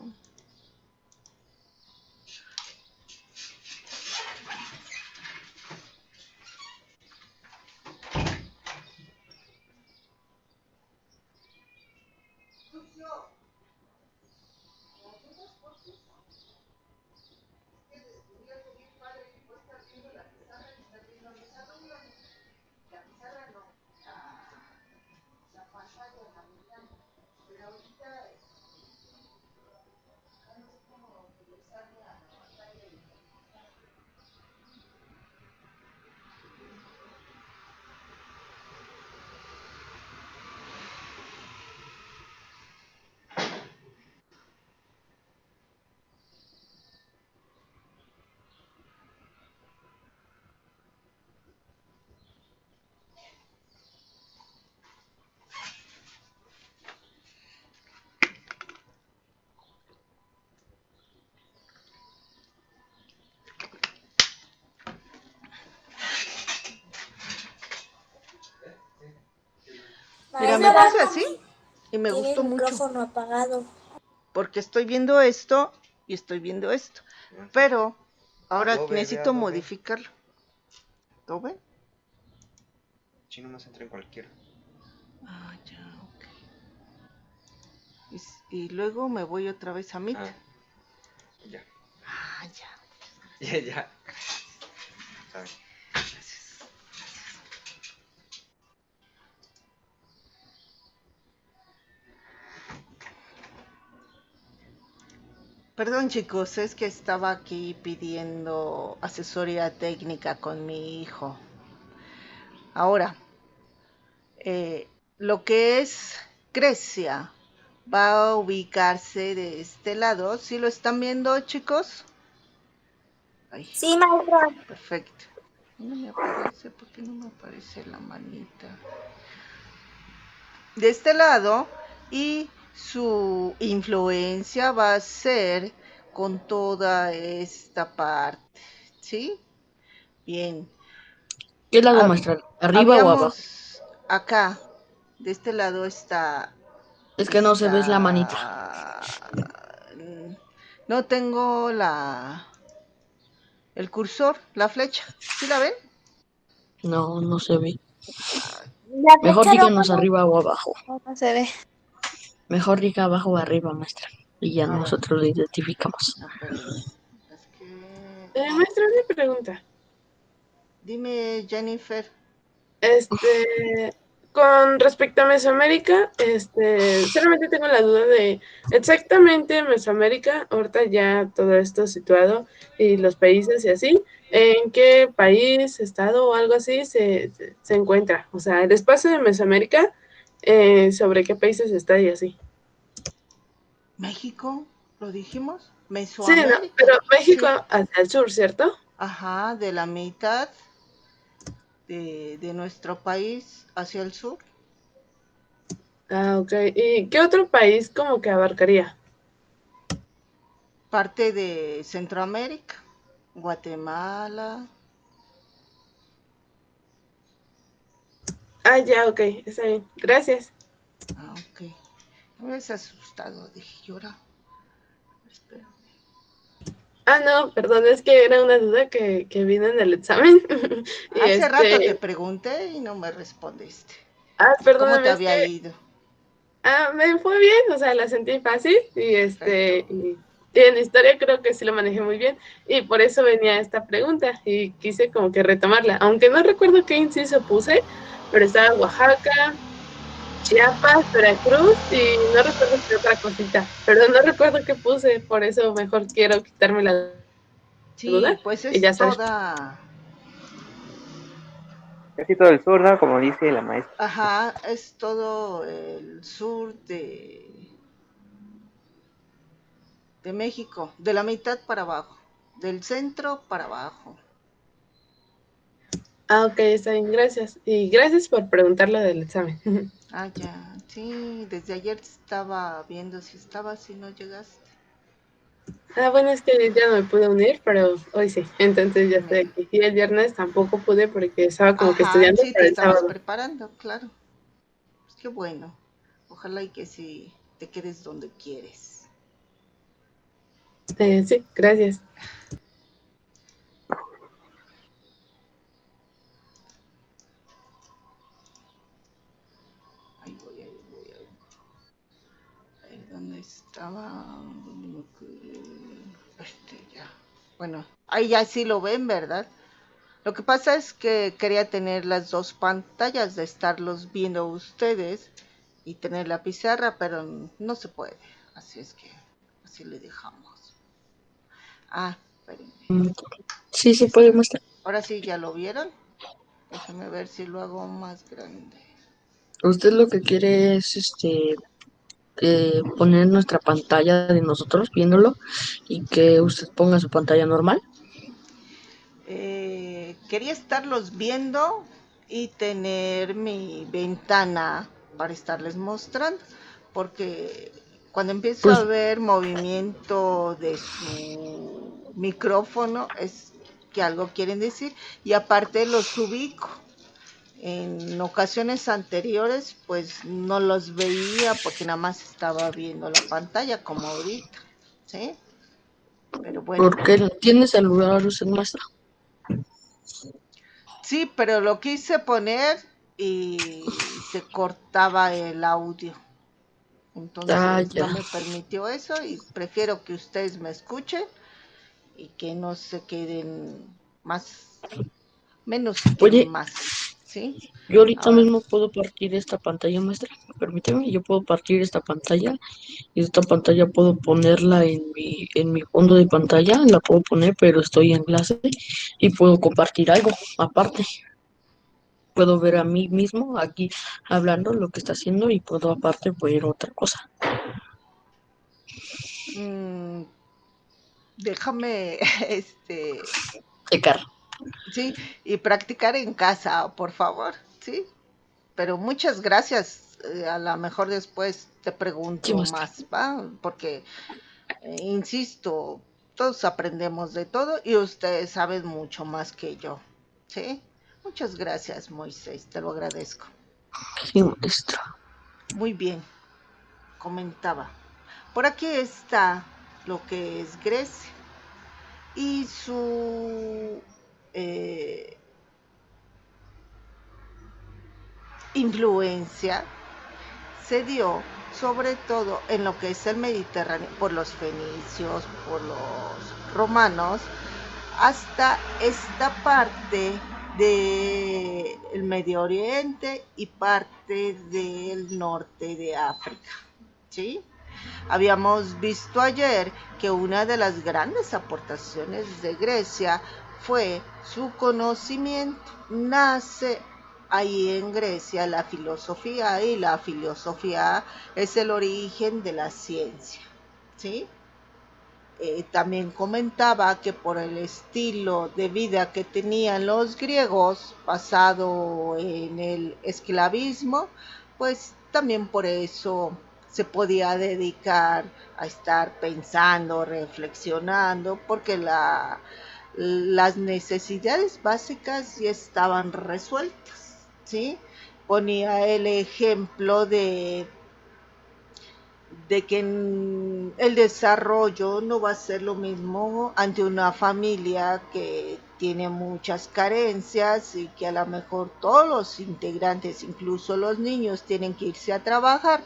Mira, me puse así y me gustó mucho. Tiene el micrófono apagado. Porque estoy viendo esto y estoy viendo esto. Pero ahora necesito modificarlo. ¿Lo ven? Si no nos entra en cualquiera. Ah, ya, ok. Y luego me voy otra vez a Meet. Ya. Ya. Ya. Perdón chicos, es que estaba aquí pidiendo asesoría técnica con mi hijo. Ahora, lo que es Grecia va a ubicarse de este lado. ¿Sí lo están viendo chicos? Ay, Sí, maestra. perfecto. No me aparece, ¿por qué no me aparece la manita? De este lado, y su influencia va a ser con toda esta parte, ¿sí? Bien. ¿Qué lado, maestra? ¿Arriba o abajo? Habíamos acá, de este lado está... Es que no se ve la manita. No tengo el cursor, la flecha. ¿Sí la ven? No, no se ve. La Mejor flecha roja díganos arriba o abajo. no se ve. Mejor diga abajo o arriba, maestra. Y ya nosotros lo identificamos. Espérenme. Es que... Maestra, una pregunta. Dime, Jennifer. Con respecto a Mesoamérica, solamente tengo la duda de exactamente Mesoamérica, ahorita ya todo esto situado y los países y así, ¿en qué país, estado o algo así se encuentra? O sea, el espacio de Mesoamérica, sobre qué países está y así. México, ¿lo dijimos? Sí, no, Mesoamérica. pero México Sí. hacia el sur, ¿cierto? Ajá, de la mitad de nuestro país hacia el sur. Ah, ok. ¿Y qué otro país como que abarcaría? Parte de Centroamérica, Guatemala. Ah, ya, ok, está bien. Gracias. Ah, ok. Me habías asustado, dije, llora. Espera. Ah, no, perdón, es que era una duda que vino en el examen. Y Hace rato te pregunté y no me respondiste. ¿Cómo te perdóname, es había que ido? me fue bien, o sea, la sentí fácil y y en historia creo que sí lo manejé muy bien y por eso venía esta pregunta y quise como que retomarla, aunque no recuerdo qué inciso puse, pero estaba Oaxaca, Chiapas, Veracruz y no recuerdo qué otra cosita, pero no recuerdo qué puse, por eso mejor quiero quitarme la Sí, duda pues y es ya sabes. toda... Casi todo el sur, ¿no? Como dice la maestra. Ajá, es todo el sur de México, de la mitad para abajo, del centro para abajo. Ah, ok, está bien, gracias. Y gracias por preguntar lo del examen. Ah, ya, sí, desde ayer estaba viendo si estabas, si no llegaste. Ah, bueno, es que ya no me pude unir, pero hoy sí, entonces ya estoy Bueno. aquí. Y el viernes tampoco pude porque estaba como que Ajá, estudiando sí, te para el estabas sábado. preparando, claro. Pues qué bueno. Ojalá y que sí te quedes donde quieres. Sí, gracias. Ahí voy, ahí voy, ahí voy. A ver, ¿dónde estaba? ¿Dónde me quedé? Ya. Bueno, ahí ya sí lo ven, ¿verdad? Lo que pasa es que quería tener las dos pantallas de estarlos viendo ustedes y tener la pizarra, pero no se puede. Así es que así le dejamos. Ah, espérenme. Sí, sí puede, maestra. Ahora sí, ¿ya lo vieron? Déjenme ver si lo hago más grande. Usted lo que quiere es poner nuestra pantalla de nosotros viéndolo y que usted ponga su pantalla normal. Quería estarlos viendo y tener mi ventana para estarles mostrando, porque cuando empiezo a Pues, ver movimiento de su micrófono es que algo quieren decir, y aparte los ubico. En ocasiones anteriores pues no los veía porque nada más estaba viendo la pantalla como ahorita, ¿sí? Pero bueno. porque tiene celular usted, maestra. Sí, pero lo quise poner y se cortaba el audio. Entonces no ya. me permitió eso y prefiero que ustedes me escuchen y que no se queden más, menos que Oye, más, ¿sí? yo ahorita Ahora, mismo puedo partir esta pantalla, maestra. Permíteme, yo puedo partir esta pantalla y esta pantalla puedo ponerla en mi fondo de pantalla, la puedo poner, pero estoy en clase y puedo compartir algo aparte. Puedo ver a mí mismo aquí hablando lo que está haciendo y puedo aparte ver otra cosa. mm, déjame, Checar. sí, y practicar en casa, por favor, ¿sí? Pero muchas gracias. A lo mejor después te Sí, pregunto maestra. más, ¿va? Porque, insisto, todos aprendemos de todo y ustedes saben mucho más que yo, ¿sí? Muchas gracias, Moisés, te lo agradezco. Sí, maestra. Muy bien, comentaba. Por aquí está lo que es Grecia y su influencia se dio sobre todo en lo que es el Mediterráneo, por los fenicios, por los romanos, hasta esta parte del Medio Oriente y parte del norte de África, ¿sí? Habíamos visto ayer que una de las grandes aportaciones de Grecia fue su conocimiento. Nace ahí en Grecia la filosofía y la filosofía es el origen de la ciencia, ¿sí? También comentaba que por el estilo de vida que tenían los griegos, basado en el esclavismo, pues también por eso se podía dedicar a estar pensando, reflexionando, porque las necesidades básicas ya estaban resueltas, ¿sí? Ponía el ejemplo de que el desarrollo no va a ser lo mismo ante una familia que tiene muchas carencias y que a lo mejor todos los integrantes, incluso los niños, tienen que irse a trabajar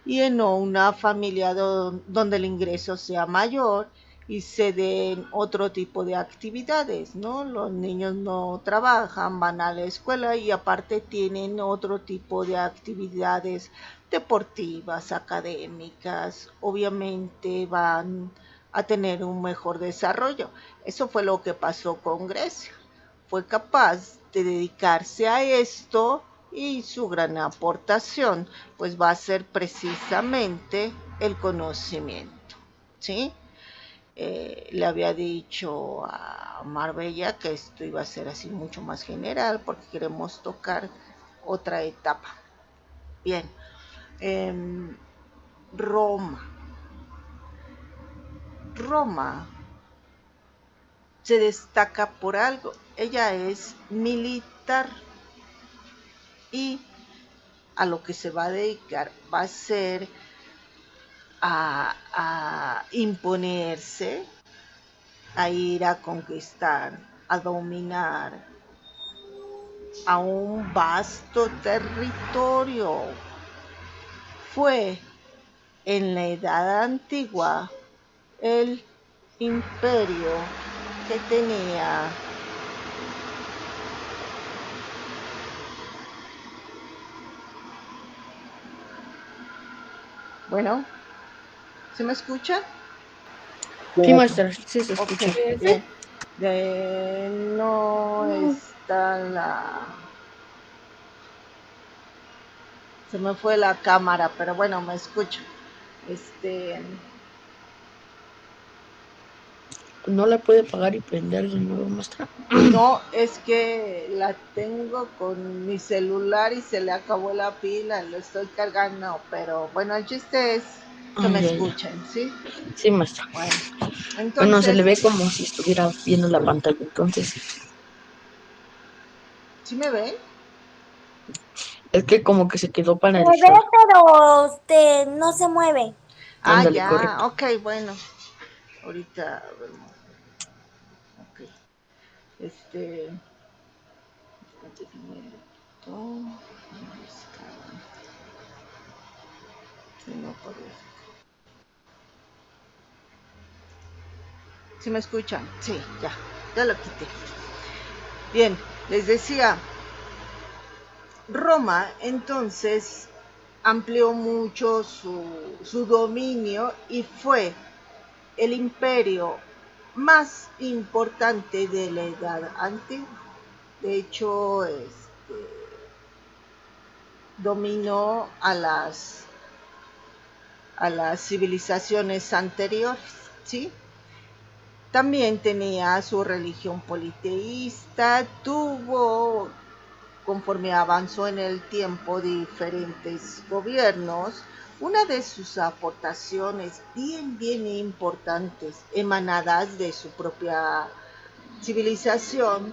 y en una familia donde el ingreso sea mayor y se den otro tipo de actividades, ¿no? Los niños no trabajan, van a la escuela y aparte tienen otro tipo de actividades deportivas, académicas, obviamente van a tener un mejor desarrollo. Eso fue lo que pasó con Grecia. Fue capaz de dedicarse a esto y su gran aportación pues va a ser precisamente el conocimiento, ¿sí? Le había dicho a Marbella que esto iba a ser así mucho más general porque queremos tocar otra etapa. Bien, eh, Roma. Roma se destaca por algo. Ella es militar y a lo que se va a dedicar va a ser a imponerse, a ir a conquistar, a dominar a un vasto territorio. Fue en la Edad Antigua el imperio que tenía bueno, ¿se me escucha? Sí, maestra, sí se Ok, escucha. bien. No está se me fue la cámara, pero bueno, me escucho. Este, ¿No la puede apagar y prender de nuevo, maestra? no, es que la tengo con mi celular y se le acabó la pila, lo estoy cargando, pero bueno, el chiste es que Ah, me ya. escuchen, ¿sí? Sí, maestra. Bueno, Bueno, se entonces, le ve como si estuviera viendo la pantalla, entonces. ¿sí me ven? Es que como que se quedó Se ve, paralizada. pero no se mueve. Ah, Ándale, ya, correcto. ok, bueno, ahorita vemos. Ok, este, No podía. ¿Sí me escuchan? Sí, ya lo quité. Bien, les decía, Roma entonces amplió mucho su dominio y fue el imperio más importante de la Edad Antigua. De hecho, dominó a las civilizaciones anteriores, ¿sí? También tenía su religión politeísta, tuvo, conforme avanzó en el tiempo, diferentes gobiernos. Una de sus aportaciones bien importantes, emanadas de su propia civilización,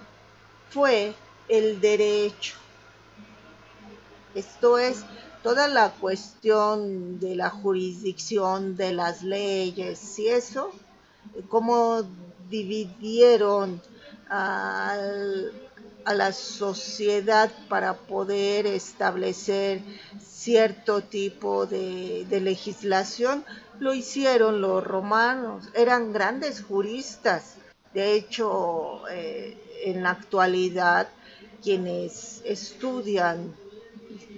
fue el derecho. Esto es toda la cuestión de la jurisdicción, de las leyes y eso, cómo dividieron a la sociedad para poder establecer cierto tipo de legislación, lo hicieron los romanos. Eran grandes juristas. De hecho, en la actualidad, quienes estudian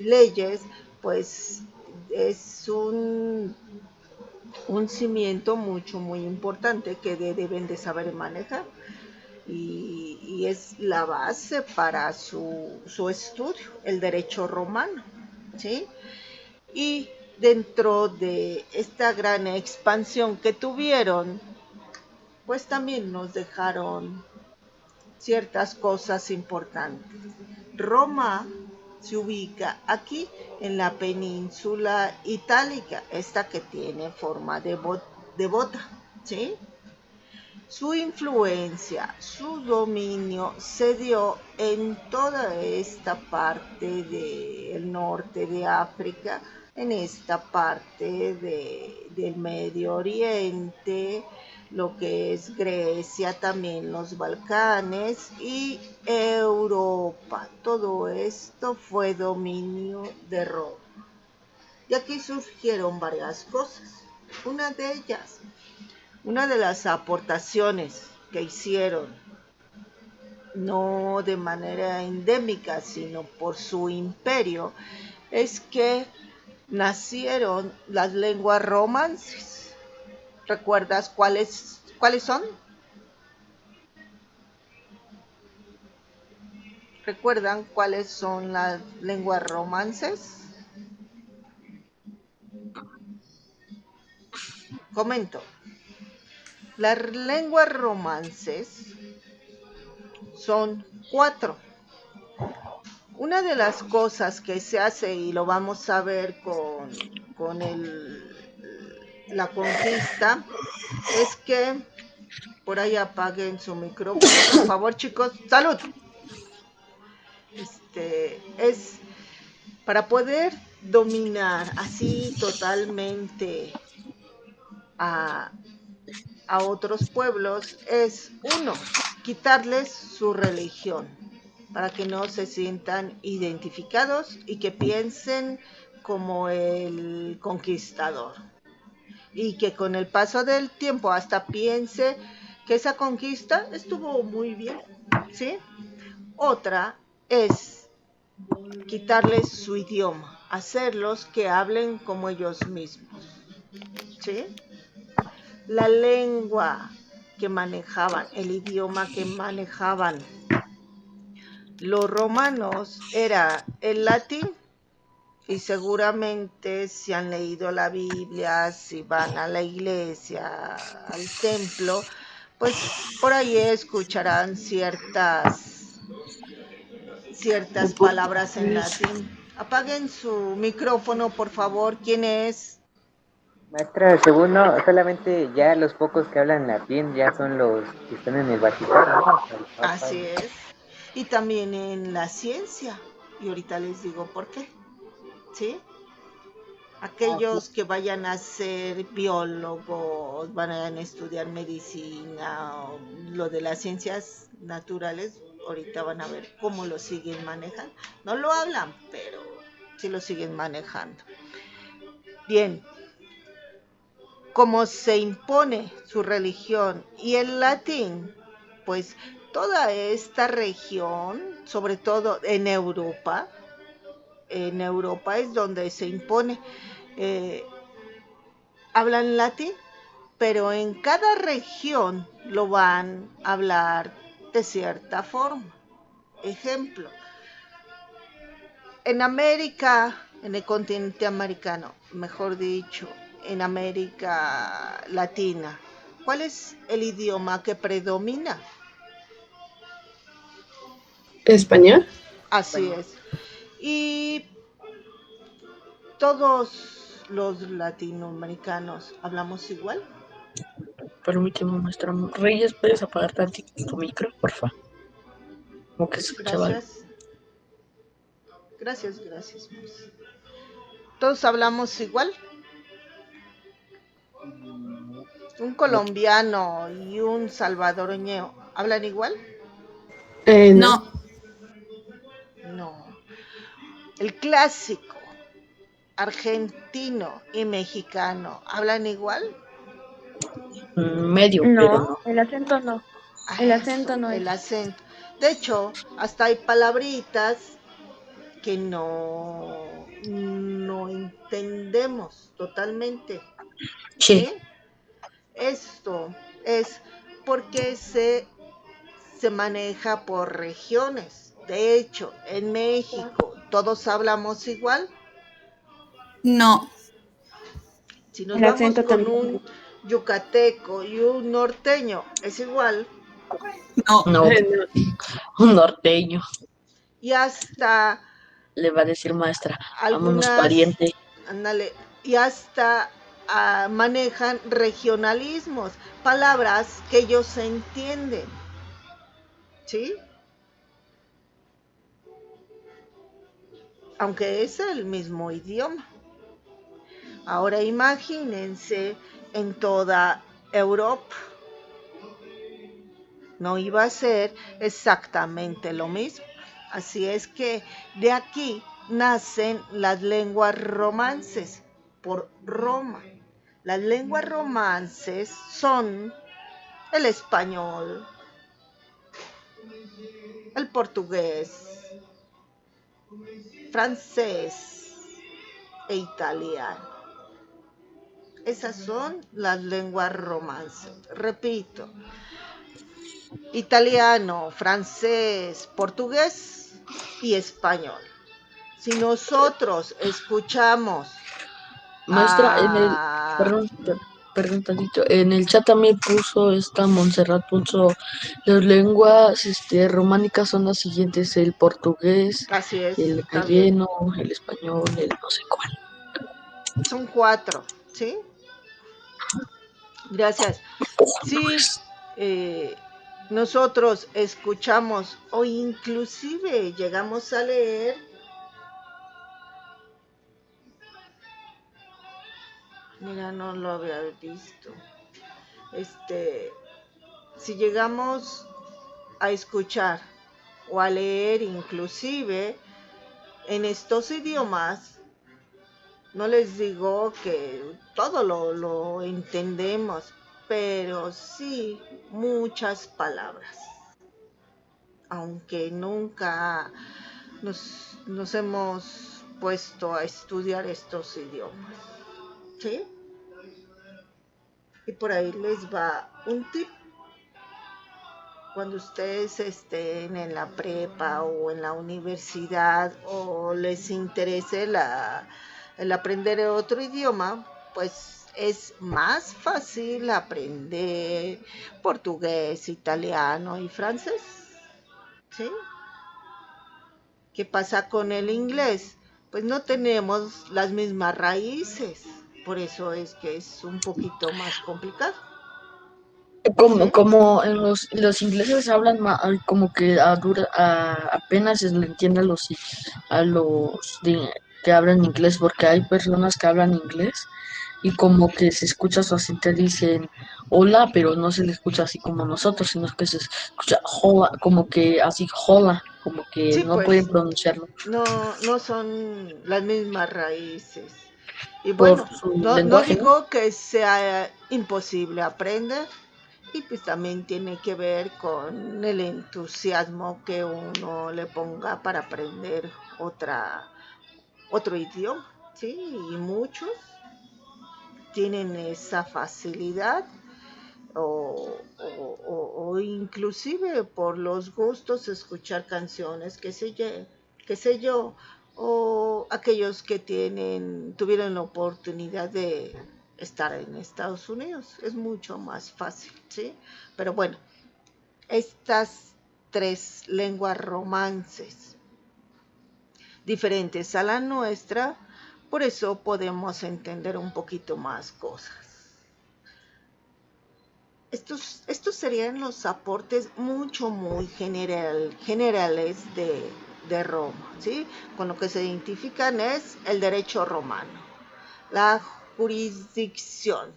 leyes, pues es un cimiento muy importante que deben de saber manejar y es la base para su estudio, el derecho romano, ¿sí? Y dentro de esta gran expansión que tuvieron, pues también nos dejaron ciertas cosas importantes. Roma se ubica aquí en la península itálica, esta que tiene forma de bota, ¿sí? Su influencia, su dominio se dio en toda esta parte del norte de África, en esta parte del Medio Oriente, lo que es Grecia, también los Balcanes y Europa. Todo esto fue dominio de Roma. Y aquí surgieron varias cosas. Una de las aportaciones que hicieron, no de manera endémica, sino por su imperio, es que nacieron las lenguas romances. ¿Recuerdas cuáles son? ¿Recuerdan cuáles son las lenguas romances? Comento. Las lenguas romances son 4. Una de las cosas que se hace, y lo vamos a ver con la conquista, es que, por ahí apaguen su micrófono, por favor, chicos. ¡Salud! Es para poder dominar así totalmente a otros pueblos, es uno, quitarles su religión, para que no se sientan identificados y que piensen como el conquistador. Y que con el paso del tiempo hasta piense que esa conquista estuvo muy bien, ¿sí? Otra es quitarles su idioma, hacerlos que hablen como ellos mismos, ¿sí? La lengua que manejaban, el idioma que manejaban los romanos era el latín, y seguramente si han leído la Biblia, si van a la iglesia, al templo, pues por ahí escucharán ciertas palabras en latín. Apaguen su micrófono, por favor. ¿Quién es? Maestra, según no, solamente ya los pocos que hablan latín ya son los que están en el Vaticano, ¿no? Así es. Y también en la ciencia. Y ahorita les digo por qué. ¿Sí? Aquellos que vayan a ser biólogos, van a estudiar medicina, o lo de las ciencias naturales, ahorita van a ver cómo lo siguen manejando. No lo hablan, pero sí lo siguen manejando. Bien, como se impone su religión y el latín, pues toda esta región, sobre todo en Europa es donde se impone, eh, hablan latín, pero en cada región lo van a hablar de cierta forma. Ejemplo, en América, en el continente americano, mejor dicho, en América Latina, ¿cuál es el idioma que predomina? ¿Español? Así es. Y todos los latinoamericanos hablamos igual. Permíteme, maestra Reyes, ¿puedes apagar tantito tu micro, por favor? Como que se escuchaba algo. Gracias. Todos hablamos igual. Un colombiano y un salvadoreño hablan igual. No. No. El clásico argentino y mexicano hablan igual. Medio, pero no. El acento no. El acento no es. El acento. De hecho, hasta hay palabritas que no entendemos totalmente. Sí. Esto es porque se maneja por regiones. De hecho, en México, ¿todos hablamos igual? No. Si nos vamos con un yucateco y un norteño, ¿es igual? No. Un norteño. Y hasta le va a decir maestra, algunas vámonos pariente. Ándale, y hasta manejan regionalismos, palabras que ellos entienden. ¿Sí? Aunque es el mismo idioma. Ahora imagínense en toda Europa. No iba a ser exactamente lo mismo. Así es que de aquí nacen las lenguas romances por Roma. Las lenguas romances son el español, el portugués, francés e italiano. Esas son las lenguas romances. Repito, italiano, francés, portugués y español. Si nosotros escuchamos... Maestra, perdón tantito, en el chat también puso Montserrat, puso las lenguas románicas son las siguientes, el portugués, Así es, el galleno, el español, el no sé cuál. Son 4, ¿sí? Gracias. Sí, nosotros escuchamos o inclusive llegamos a leer mira, no lo había visto. Si llegamos a escuchar o a leer inclusive en estos idiomas, no les digo que todo lo entendemos, pero sí muchas palabras. Aunque nunca nos hemos puesto a estudiar estos idiomas. ¿Sí? Y por ahí les va un tip. Cuando ustedes estén en la prepa o en la universidad o les interese el aprender otro idioma, pues es más fácil aprender portugués, italiano y francés. ¿Sí? ¿Qué pasa con el inglés? Pues no tenemos las mismas raíces, por eso es que es un poquito más complicado. Como en los ingleses hablan como que apenas se le entiende a los que hablan inglés, porque hay personas que hablan inglés y como que se escucha su acento, dicen hola, pero no se le escucha así como nosotros, sino que se escucha hola, como que así hola, como que sí, no pues, pueden pronunciarlo. No son las mismas raíces. Y por bueno, su no lenguaje, ¿no? digo que sea imposible aprender, y pues también tiene que ver con el entusiasmo que uno le ponga para aprender otro idioma, ¿sí? Y muchos tienen esa facilidad o inclusive por los gustos escuchar canciones, qué sé yo, o aquellos que tuvieron la oportunidad de estar en Estados Unidos, es mucho más fácil, ¿sí? Pero bueno, estas tres lenguas romances diferentes a la nuestra, por eso podemos entender un poquito más cosas. Estos serían los aportes muy generales de Roma, ¿sí? Con lo que se identifican es el derecho romano, la jurisdicción.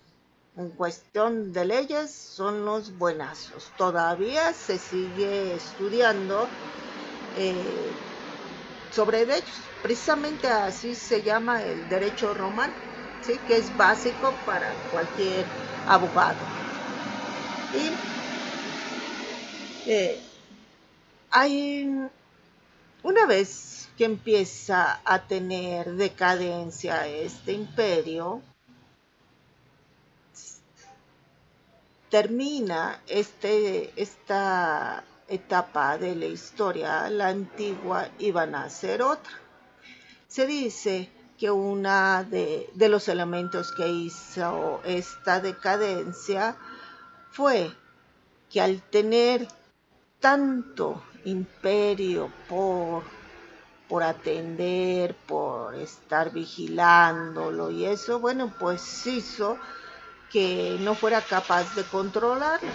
En cuestión de leyes son los buenazos. Todavía se sigue estudiando sobre derechos. Precisamente así se llama el derecho romano, ¿sí? Que es básico para cualquier abogado. Y una vez que empieza a tener decadencia este imperio, termina esta etapa de la historia, la antigua, y van a ser otra. Se dice que uno de los elementos que hizo esta decadencia fue que al tener tanto imperio por atender, por estar vigilándolo y eso, bueno, pues hizo que no fuera capaz de controlarlo.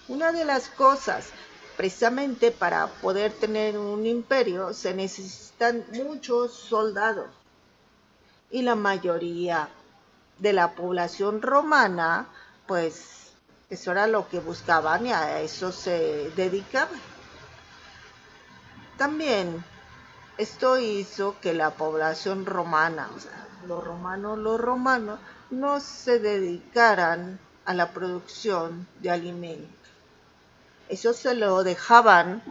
Una de las cosas, precisamente para poder tener un imperio, se necesitan muchos soldados. Y la mayoría de la población romana, pues eso era lo que buscaban y a eso se dedicaban. También esto hizo que la población romana, o sea, los romanos, no se dedicaran a la producción de alimentos. Eso se lo dejaban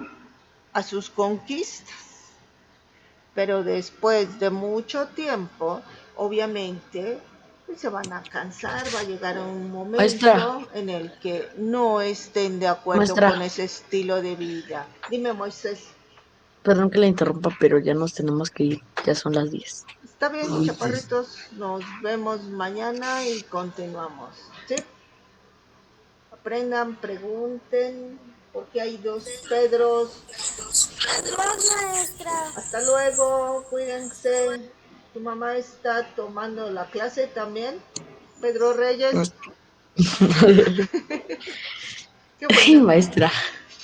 a sus conquistas. Pero después de mucho tiempo, obviamente, se van a cansar, va a llegar un Maestra, momento en el que no estén de acuerdo maestra, con ese estilo de vida. Dime, Moisés. perdón que la interrumpa, pero ya nos tenemos que ir, ya son las 10. Está bien, Uy, chaparritos, nos vemos mañana y continuamos. ¿Sí? Aprendan, pregunten, porque hay dos Pedros. Adiós, maestra. Hasta luego, cuídense. Tu mamá está tomando la clase también, Pedro Reyes. Qué Ay, bueno. maestra.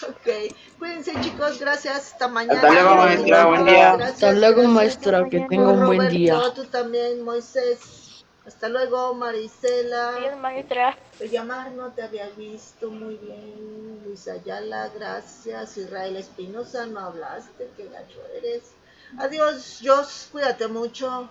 Ok, cuídense, chicos, gracias. Hasta mañana. Hasta luego, maestra, buen día. Hasta luego, maestra, que tenga un buen día. Roberto, tú también, Moisés. Hasta luego, Marisela. Adiós, maestra. Llamar, no te había visto muy bien. Luis Ayala, gracias. Israel Espinosa, no hablaste, qué gacho eres. Adiós, Jos, cuídate mucho.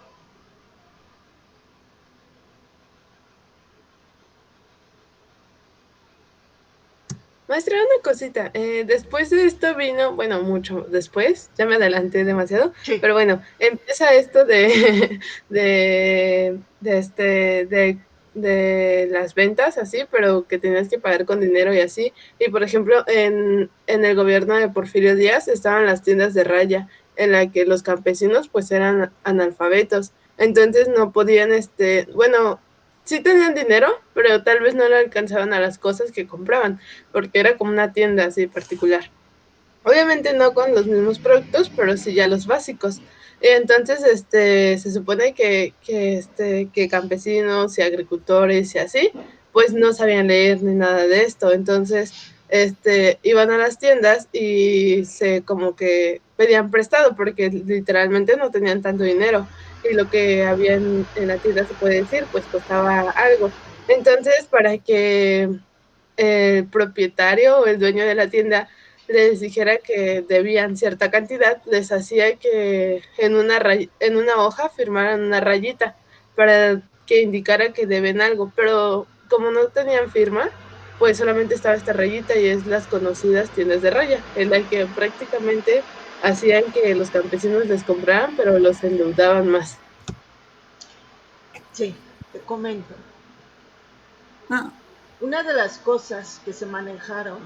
Maestra, una cosita. Después de esto vino, bueno, mucho después, ya me adelanté demasiado, Sí. pero bueno, empieza esto de las ventas, así, pero que tenías que pagar con dinero y así. Y por ejemplo, en el gobierno de Porfirio Díaz estaban las tiendas de raya, en la que los campesinos pues eran analfabetos. Entonces no podían, bueno, sí tenían dinero, pero tal vez no le alcanzaban a las cosas que compraban, porque era como una tienda así particular. Obviamente no con los mismos productos, pero sí ya los básicos. Entonces, se supone que campesinos y agricultores y así, pues no sabían leer ni nada de esto. Entonces, iban a las tiendas y se como que pedían prestado porque literalmente no tenían tanto dinero. Y lo que había en la tienda, se puede decir, pues costaba algo. Entonces, para que el propietario o el dueño de la tienda les dijera que debían cierta cantidad, les hacía que en una hoja firmaran una rayita. para que indicara que deben algo, pero como no tenían firma, pues solamente estaba esta rayita y es las conocidas tiendas de raya, en la que prácticamente hacían que los campesinos les compraran, pero los endeudaban más. Sí, te comento. Ah, Una de las cosas que se manejaron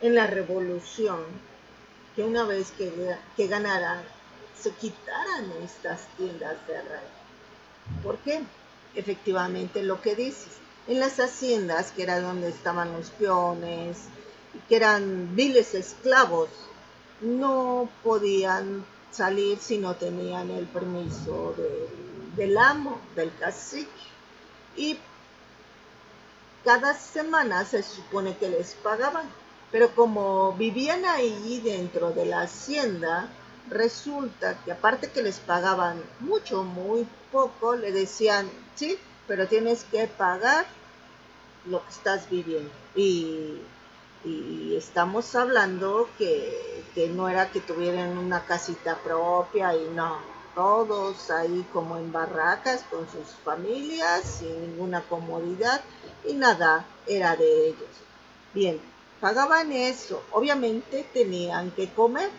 en la revolución, que una vez que ganaran, se quitaran estas tiendas de raya. ¿Por qué? Efectivamente, lo que dices. En las haciendas, que era donde estaban los peones, que eran viles esclavos, no podían salir si no tenían el permiso del amo, del cacique. Y cada semana se supone que les pagaban, pero como vivían ahí dentro de la hacienda, resulta que aparte que les pagaban mucho, muy poco, le decían, sí, pero tienes que pagar lo que estás viviendo. Y estamos hablando que no era que tuvieran una casita propia y no, todos ahí como en barracas con sus familias, sin ninguna comodidad y nada era de ellos. Bien, pagaban eso, obviamente tenían que comer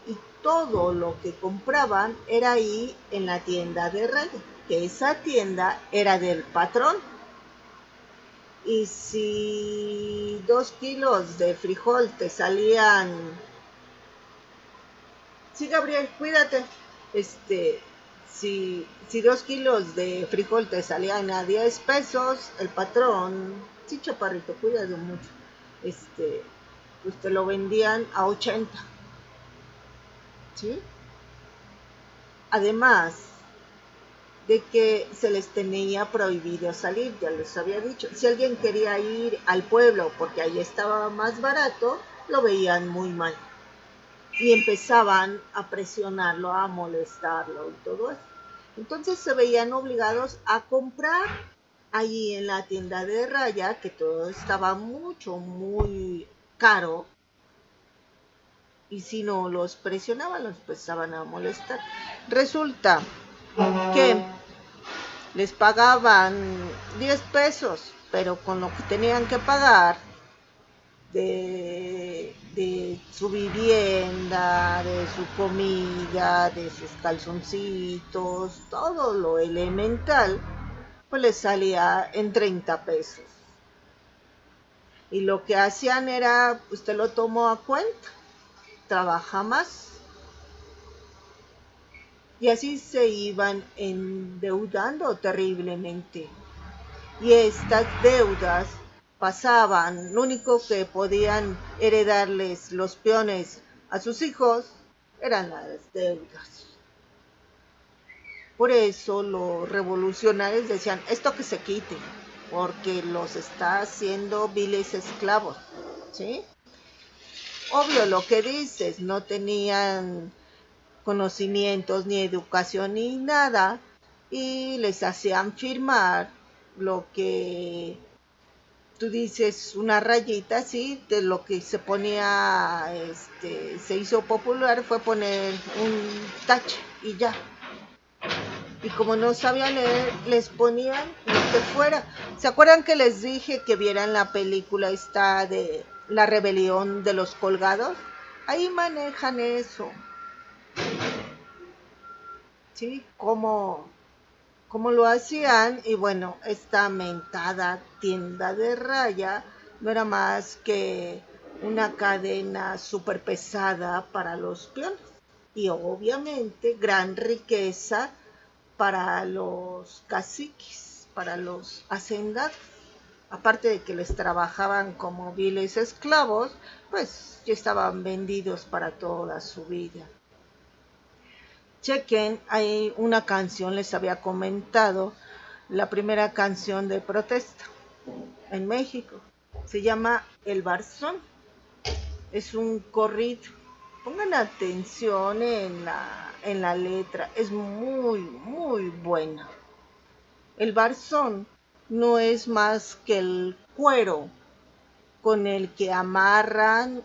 y todo lo que compraban era ahí en la tienda de raya, que esa tienda era del patrón. Y si 2 kilos de frijol te salían... Sí, Gabriel, cuídate. Si 2 kilos de frijol te salían a 10 pesos, el patrón, sí, chaparrito, cuídate mucho, pues te lo vendían a 80, ¿sí? Además de que se les tenía prohibido salir, ya les había dicho. Si alguien quería ir al pueblo porque ahí estaba más barato, lo veían muy mal. Y empezaban a presionarlo, a molestarlo y todo eso. Entonces se veían obligados a comprar allí en la tienda de raya, que todo estaba mucho, muy caro. Y si no los presionaban, los empezaban a molestar. Resulta que les pagaban 10 pesos, pero con lo que tenían que pagar de su vivienda, de su comida, de sus calzoncitos, todo lo elemental, pues les salía en 30 pesos. Y lo que hacían era, usted lo tomó a cuenta, trabaja más. Y así se iban endeudando terriblemente. Y estas deudas pasaban, lo único que podían heredarles los peones a sus hijos eran las deudas. Por eso los revolucionarios decían, esto que se quite, porque los está haciendo viles esclavos, ¿sí? Obvio lo que dices, no tenían conocimientos ni educación ni nada, y les hacían firmar lo que tú dices, una rayita así, de lo que se ponía, se hizo popular fue poner un tache y ya. Y como no sabían leer, les ponían lo que fuera. ¿Se acuerdan que les dije que vieran la película esta de La rebelión de los colgados? Ahí manejan eso. ¿Sí? Cómo lo hacían. Y bueno, esta mentada tienda de raya no era más que una cadena súper pesada para los peones y obviamente gran riqueza para los caciques, para los hacendados. Aparte de que les trabajaban como viles esclavos, pues ya estaban vendidos para toda su vida. Chequen, hay una canción, les había comentado, la primera canción de protesta en México. Se llama El Barzón. Es un corrido. Pongan atención en la letra. Es muy, muy buena. El barzón no es más que el cuero con el que amarran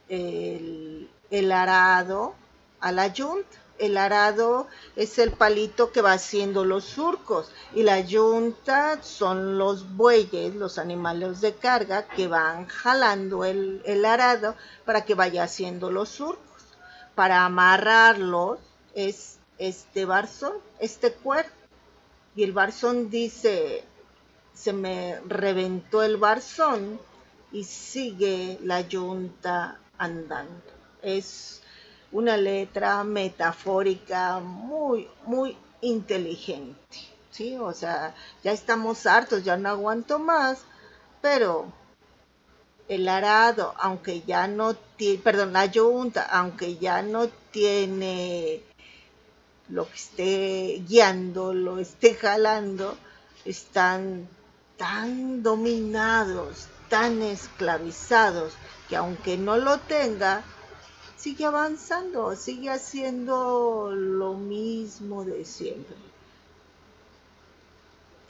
el arado a la yunta. el arado es el palito que va haciendo los surcos y la yunta son los bueyes, los animales de carga que van jalando el arado para que vaya haciendo los surcos. Para amarrarlos es este barzón, este cuero. Y el barzón dice, se me reventó el barzón y sigue la yunta andando. Es una letra metafórica muy, muy inteligente, ¿sí? O sea, ya estamos hartos, ya no aguanto más, pero el arado, aunque ya no tiene, perdón, la yunta, aunque ya no tiene lo que esté guiando, lo esté jalando, están tan dominados, tan esclavizados, que aunque no lo tenga, sigue avanzando, sigue haciendo lo mismo de siempre.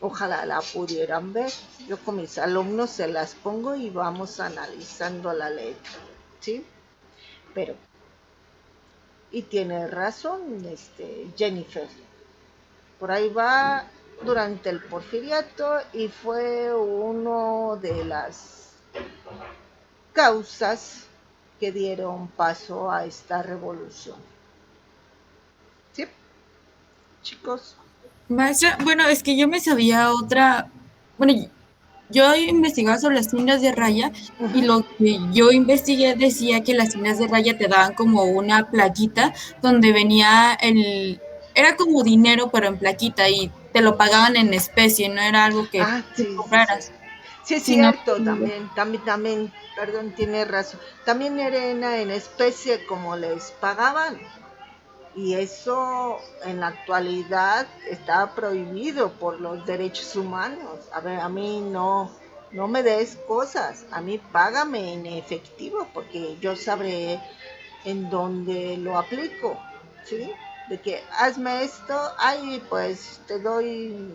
Ojalá la pudieran ver. Yo con mis alumnos se las pongo y vamos analizando la letra, ¿sí? Pero, y tiene razón, Jennifer. Por ahí va durante el porfiriato y fue una de las causas que dieron paso a esta revolución. ¿Sí? Chicos. Maestra, bueno, es que yo me sabía otra, bueno, yo investigaba sobre las tiendas de raya y lo que yo investigué decía que las tiendas de raya te daban como una plaquita donde venía era como dinero pero en plaquita y te lo pagaban en especie, no era algo que Ah, tú sí, sí, sí. compraras, Sí, es sino cierto, también, perdón, tiene razón. También era en especie como les pagaban. Y eso en la actualidad está prohibido por los derechos humanos. A ver, a mí no me des cosas, a mí págame en efectivo porque yo sabré en dónde lo aplico, ¿sí? De que hazme esto, ay, pues te doy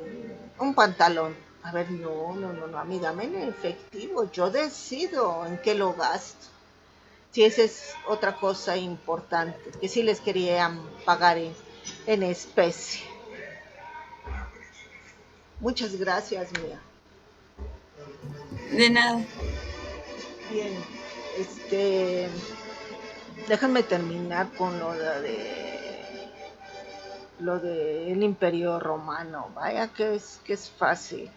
un pantalón. A ver, no, a mí dame en efectivo, yo decido en qué lo gasto. Sí, esa es otra cosa importante, que sí les querían pagar en especie. Muchas gracias, Mía. de nada. Bien, déjame terminar con lo del Imperio Romano. Vaya que es fácil.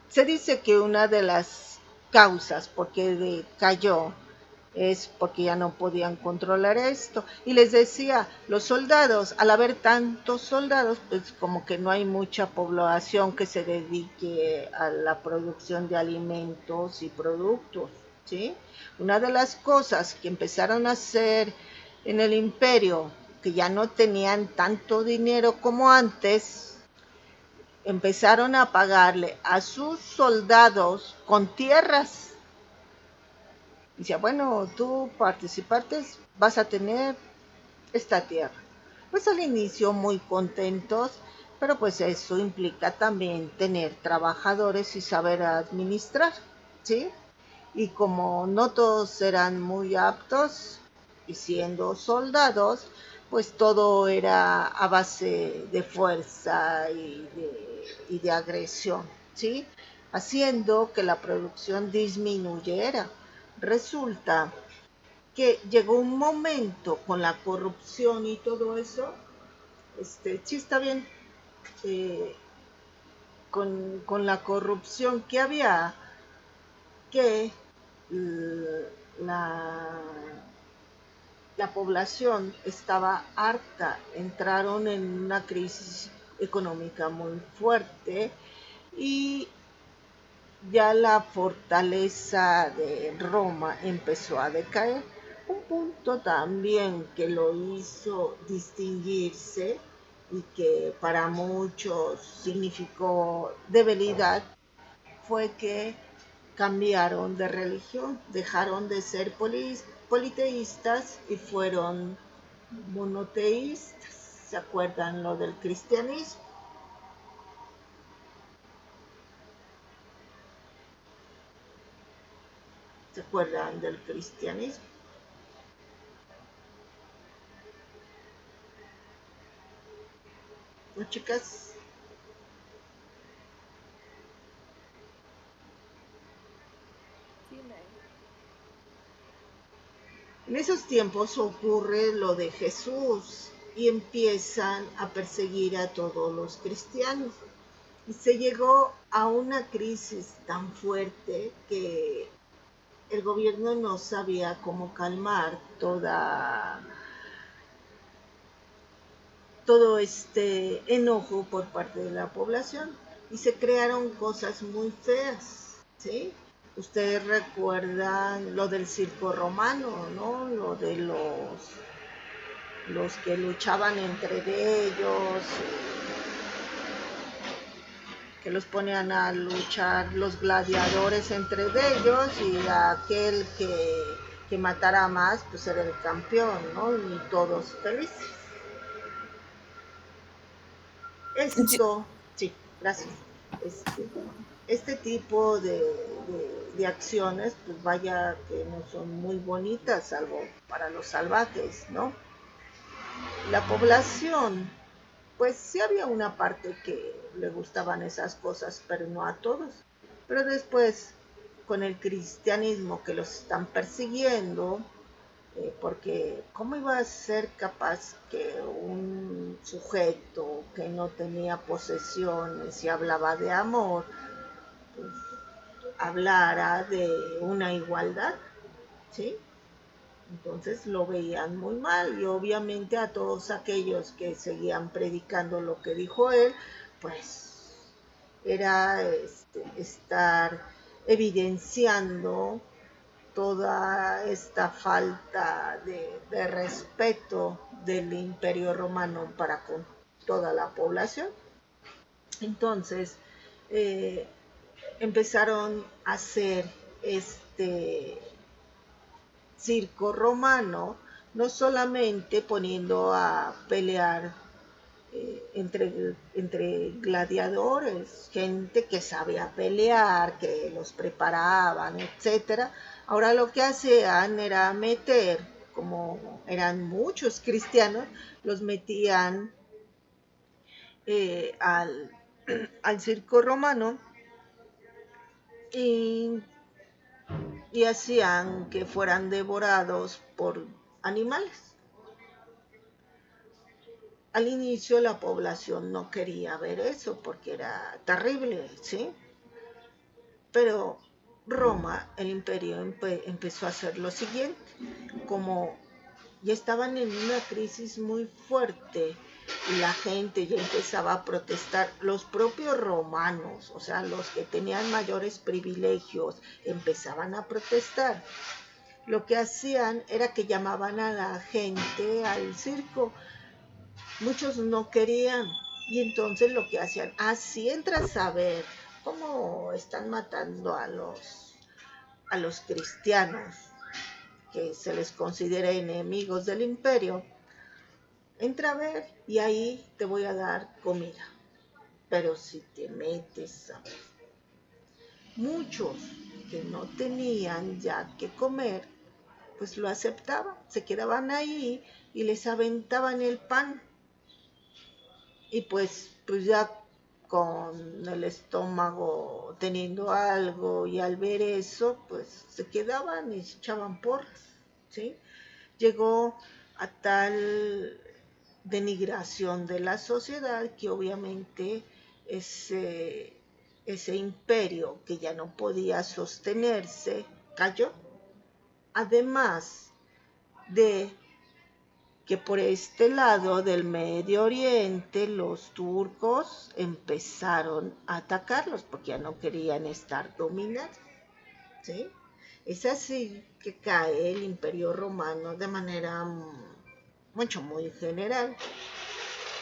Se dice que una de las causas por qué cayó es porque ya no podían controlar esto. Y les decía, los soldados, al haber tantos soldados, pues como que no hay mucha población que se dedique a la producción de alimentos y productos, ¿sí? Una de las cosas que empezaron a hacer en el imperio, que ya no tenían tanto dinero como antes, empezaron a pagarle a sus soldados con tierras. Dice, bueno, tú participantes vas a tener esta tierra. Pues al inicio muy contentos, pero pues eso implica también tener trabajadores y saber administrar, ¿sí? Y como no todos eran muy aptos y siendo soldados, pues todo era a base de fuerza y de agresión, ¿sí? Haciendo que la producción disminuyera. Resulta que llegó un momento con la corrupción y todo eso, sí está bien, con la corrupción que había, que la, la población estaba harta, entraron en una crisis económica muy fuerte y ya la fortaleza de Roma empezó a decaer. Un punto también que lo hizo distinguirse y que para muchos significó debilidad fue que cambiaron de religión, dejaron de ser politeístas y fueron monoteístas. ¿Se acuerdan lo del cristianismo? ¿Se acuerdan del cristianismo? ¿No, chicas? Sí, maestra. En esos tiempos ocurre lo de Jesús y empiezan a perseguir a todos los cristianos. Y se llegó a una crisis tan fuerte que el gobierno no sabía cómo calmar todo este enojo por parte de la población y se crearon cosas muy feas, ¿sí? Ustedes recuerdan lo del circo romano, ¿no? Lo de los que luchaban entre ellos, que los ponían a luchar los gladiadores entre ellos y aquel que matara más, pues era el campeón, ¿no? Y todos felices. Sí, Esto, sí, gracias. Este tipo de acciones, pues vaya que no son muy bonitas, salvo para los salvajes, ¿no? La población, pues sí había una parte que le gustaban esas cosas, pero no a todos. Pero después, con el cristianismo que los están persiguiendo, porque ¿cómo iba a ser capaz que un sujeto que no tenía posesiones y hablaba de amor, pues hablara de una igualdad? ¿Sí? Entonces lo veían muy mal y obviamente a todos aquellos que seguían predicando lo que dijo él, pues era estar evidenciando toda esta falta de respeto del Imperio Romano para con toda la población. Entonces eh, empezaron a hacer este circo romano, no solamente poniendo a pelear entre gladiadores, gente que sabía pelear, que los preparaban, etcétera. Ahora lo que hacían era meter, como eran muchos cristianos, los metían al, al circo romano y, y hacían que fueran devorados por animales. Al inicio la población no quería ver eso porque era terrible, ¿sí? Pero Roma, el imperio, empezó a hacer lo siguiente. Como ya estaban en una crisis muy fuerte y la gente ya empezaba a protestar, los propios romanos, o sea, los que tenían mayores privilegios, empezaban a protestar. Lo que hacían era que llamaban a la gente al circo. Muchos no querían y entonces lo que hacían, si entras a ver cómo están matando a los cristianos que se les considera enemigos del imperio, entra a ver y ahí te voy a dar comida. Pero si te metes a ver, muchos que no tenían ya que comer, pues lo aceptaban, se quedaban ahí y les aventaban el pan. Y pues ya con el estómago teniendo algo y al ver eso, pues se quedaban y se echaban porras, ¿sí? Llegó a tal denigración de la sociedad que obviamente ese imperio que ya no podía sostenerse cayó. Además de que por este lado del Medio Oriente los turcos empezaron a atacarlos porque ya no querían estar dominados, ¿sí? Es así que cae el Imperio Romano de manera muy general.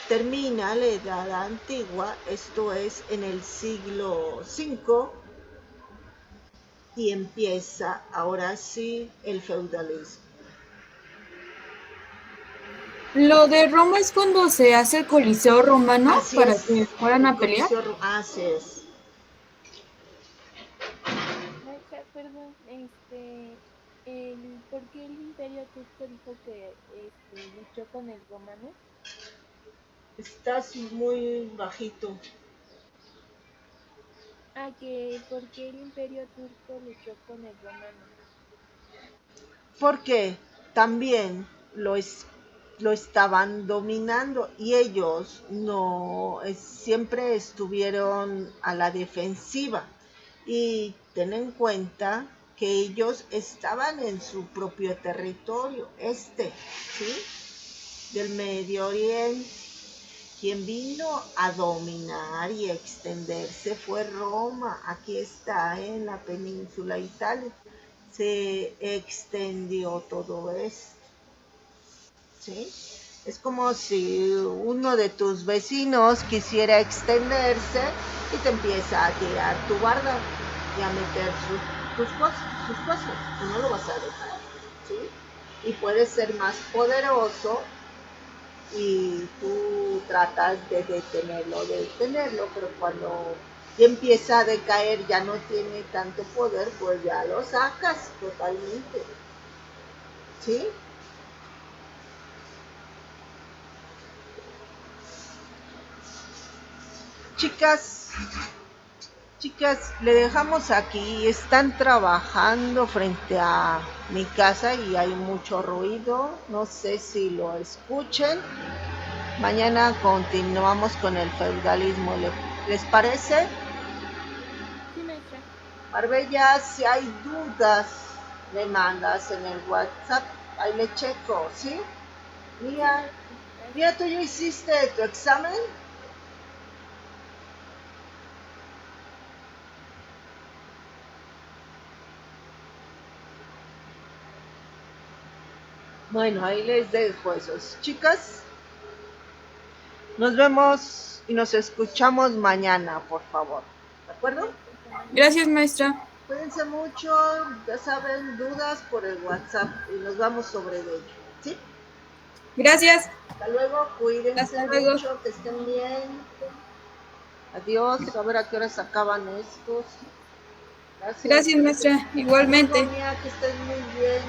Termina la Edad Antigua, esto es en el siglo V, y empieza ahora sí el feudalismo. Lo de Roma es cuando se hace el Coliseo Romano Así para es, que fueran el a pelear. Coliseo, así es. Maestra, perdón, ¿por qué el Imperio Turco dijo que luchó con el romano? Estás muy bajito. Que ¿por qué el imperio turco luchó con el romano? Porque también lo estaban dominando y ellos no siempre estuvieron a la defensiva. Y ten en cuenta que ellos estaban en su propio territorio, ¿sí? Del Medio Oriente. Quien vino a dominar y extenderse fue Roma. Aquí está, en la península Italia. Se extendió todo esto, ¿sí? Es como si uno de tus vecinos quisiera extenderse y te empieza a tirar tu barda y a meter sus cosas. Tú no lo vas a dejar, ¿sí? Y puede ser más poderoso y tú tratas de detenerlo, pero cuando ya empieza a decaer, ya no tiene tanto poder, pues ya lo sacas totalmente, ¿sí? Chicas, le dejamos aquí, están trabajando frente a mi casa y hay mucho ruido, no sé si lo escuchen. Mañana continuamos con el feudalismo, ¿les parece? Sí, maestra. Marbella, si hay dudas, me mandas en el WhatsApp, ahí le checo, ¿sí? Mía, ¿tú ya hiciste tu examen? Bueno, ahí les dejo esos. Chicas, nos vemos y nos escuchamos mañana, por favor. ¿De acuerdo? Gracias, maestra. Cuídense mucho, ya saben, dudas por el WhatsApp y nos vamos sobre ello, ¿sí? Gracias. Hasta luego, cuídense Hasta luego. mucho, que estén bien. Adiós, a ver a qué horas acaban estos. Gracias, maestra. Igualmente. Mía, que estén muy bien.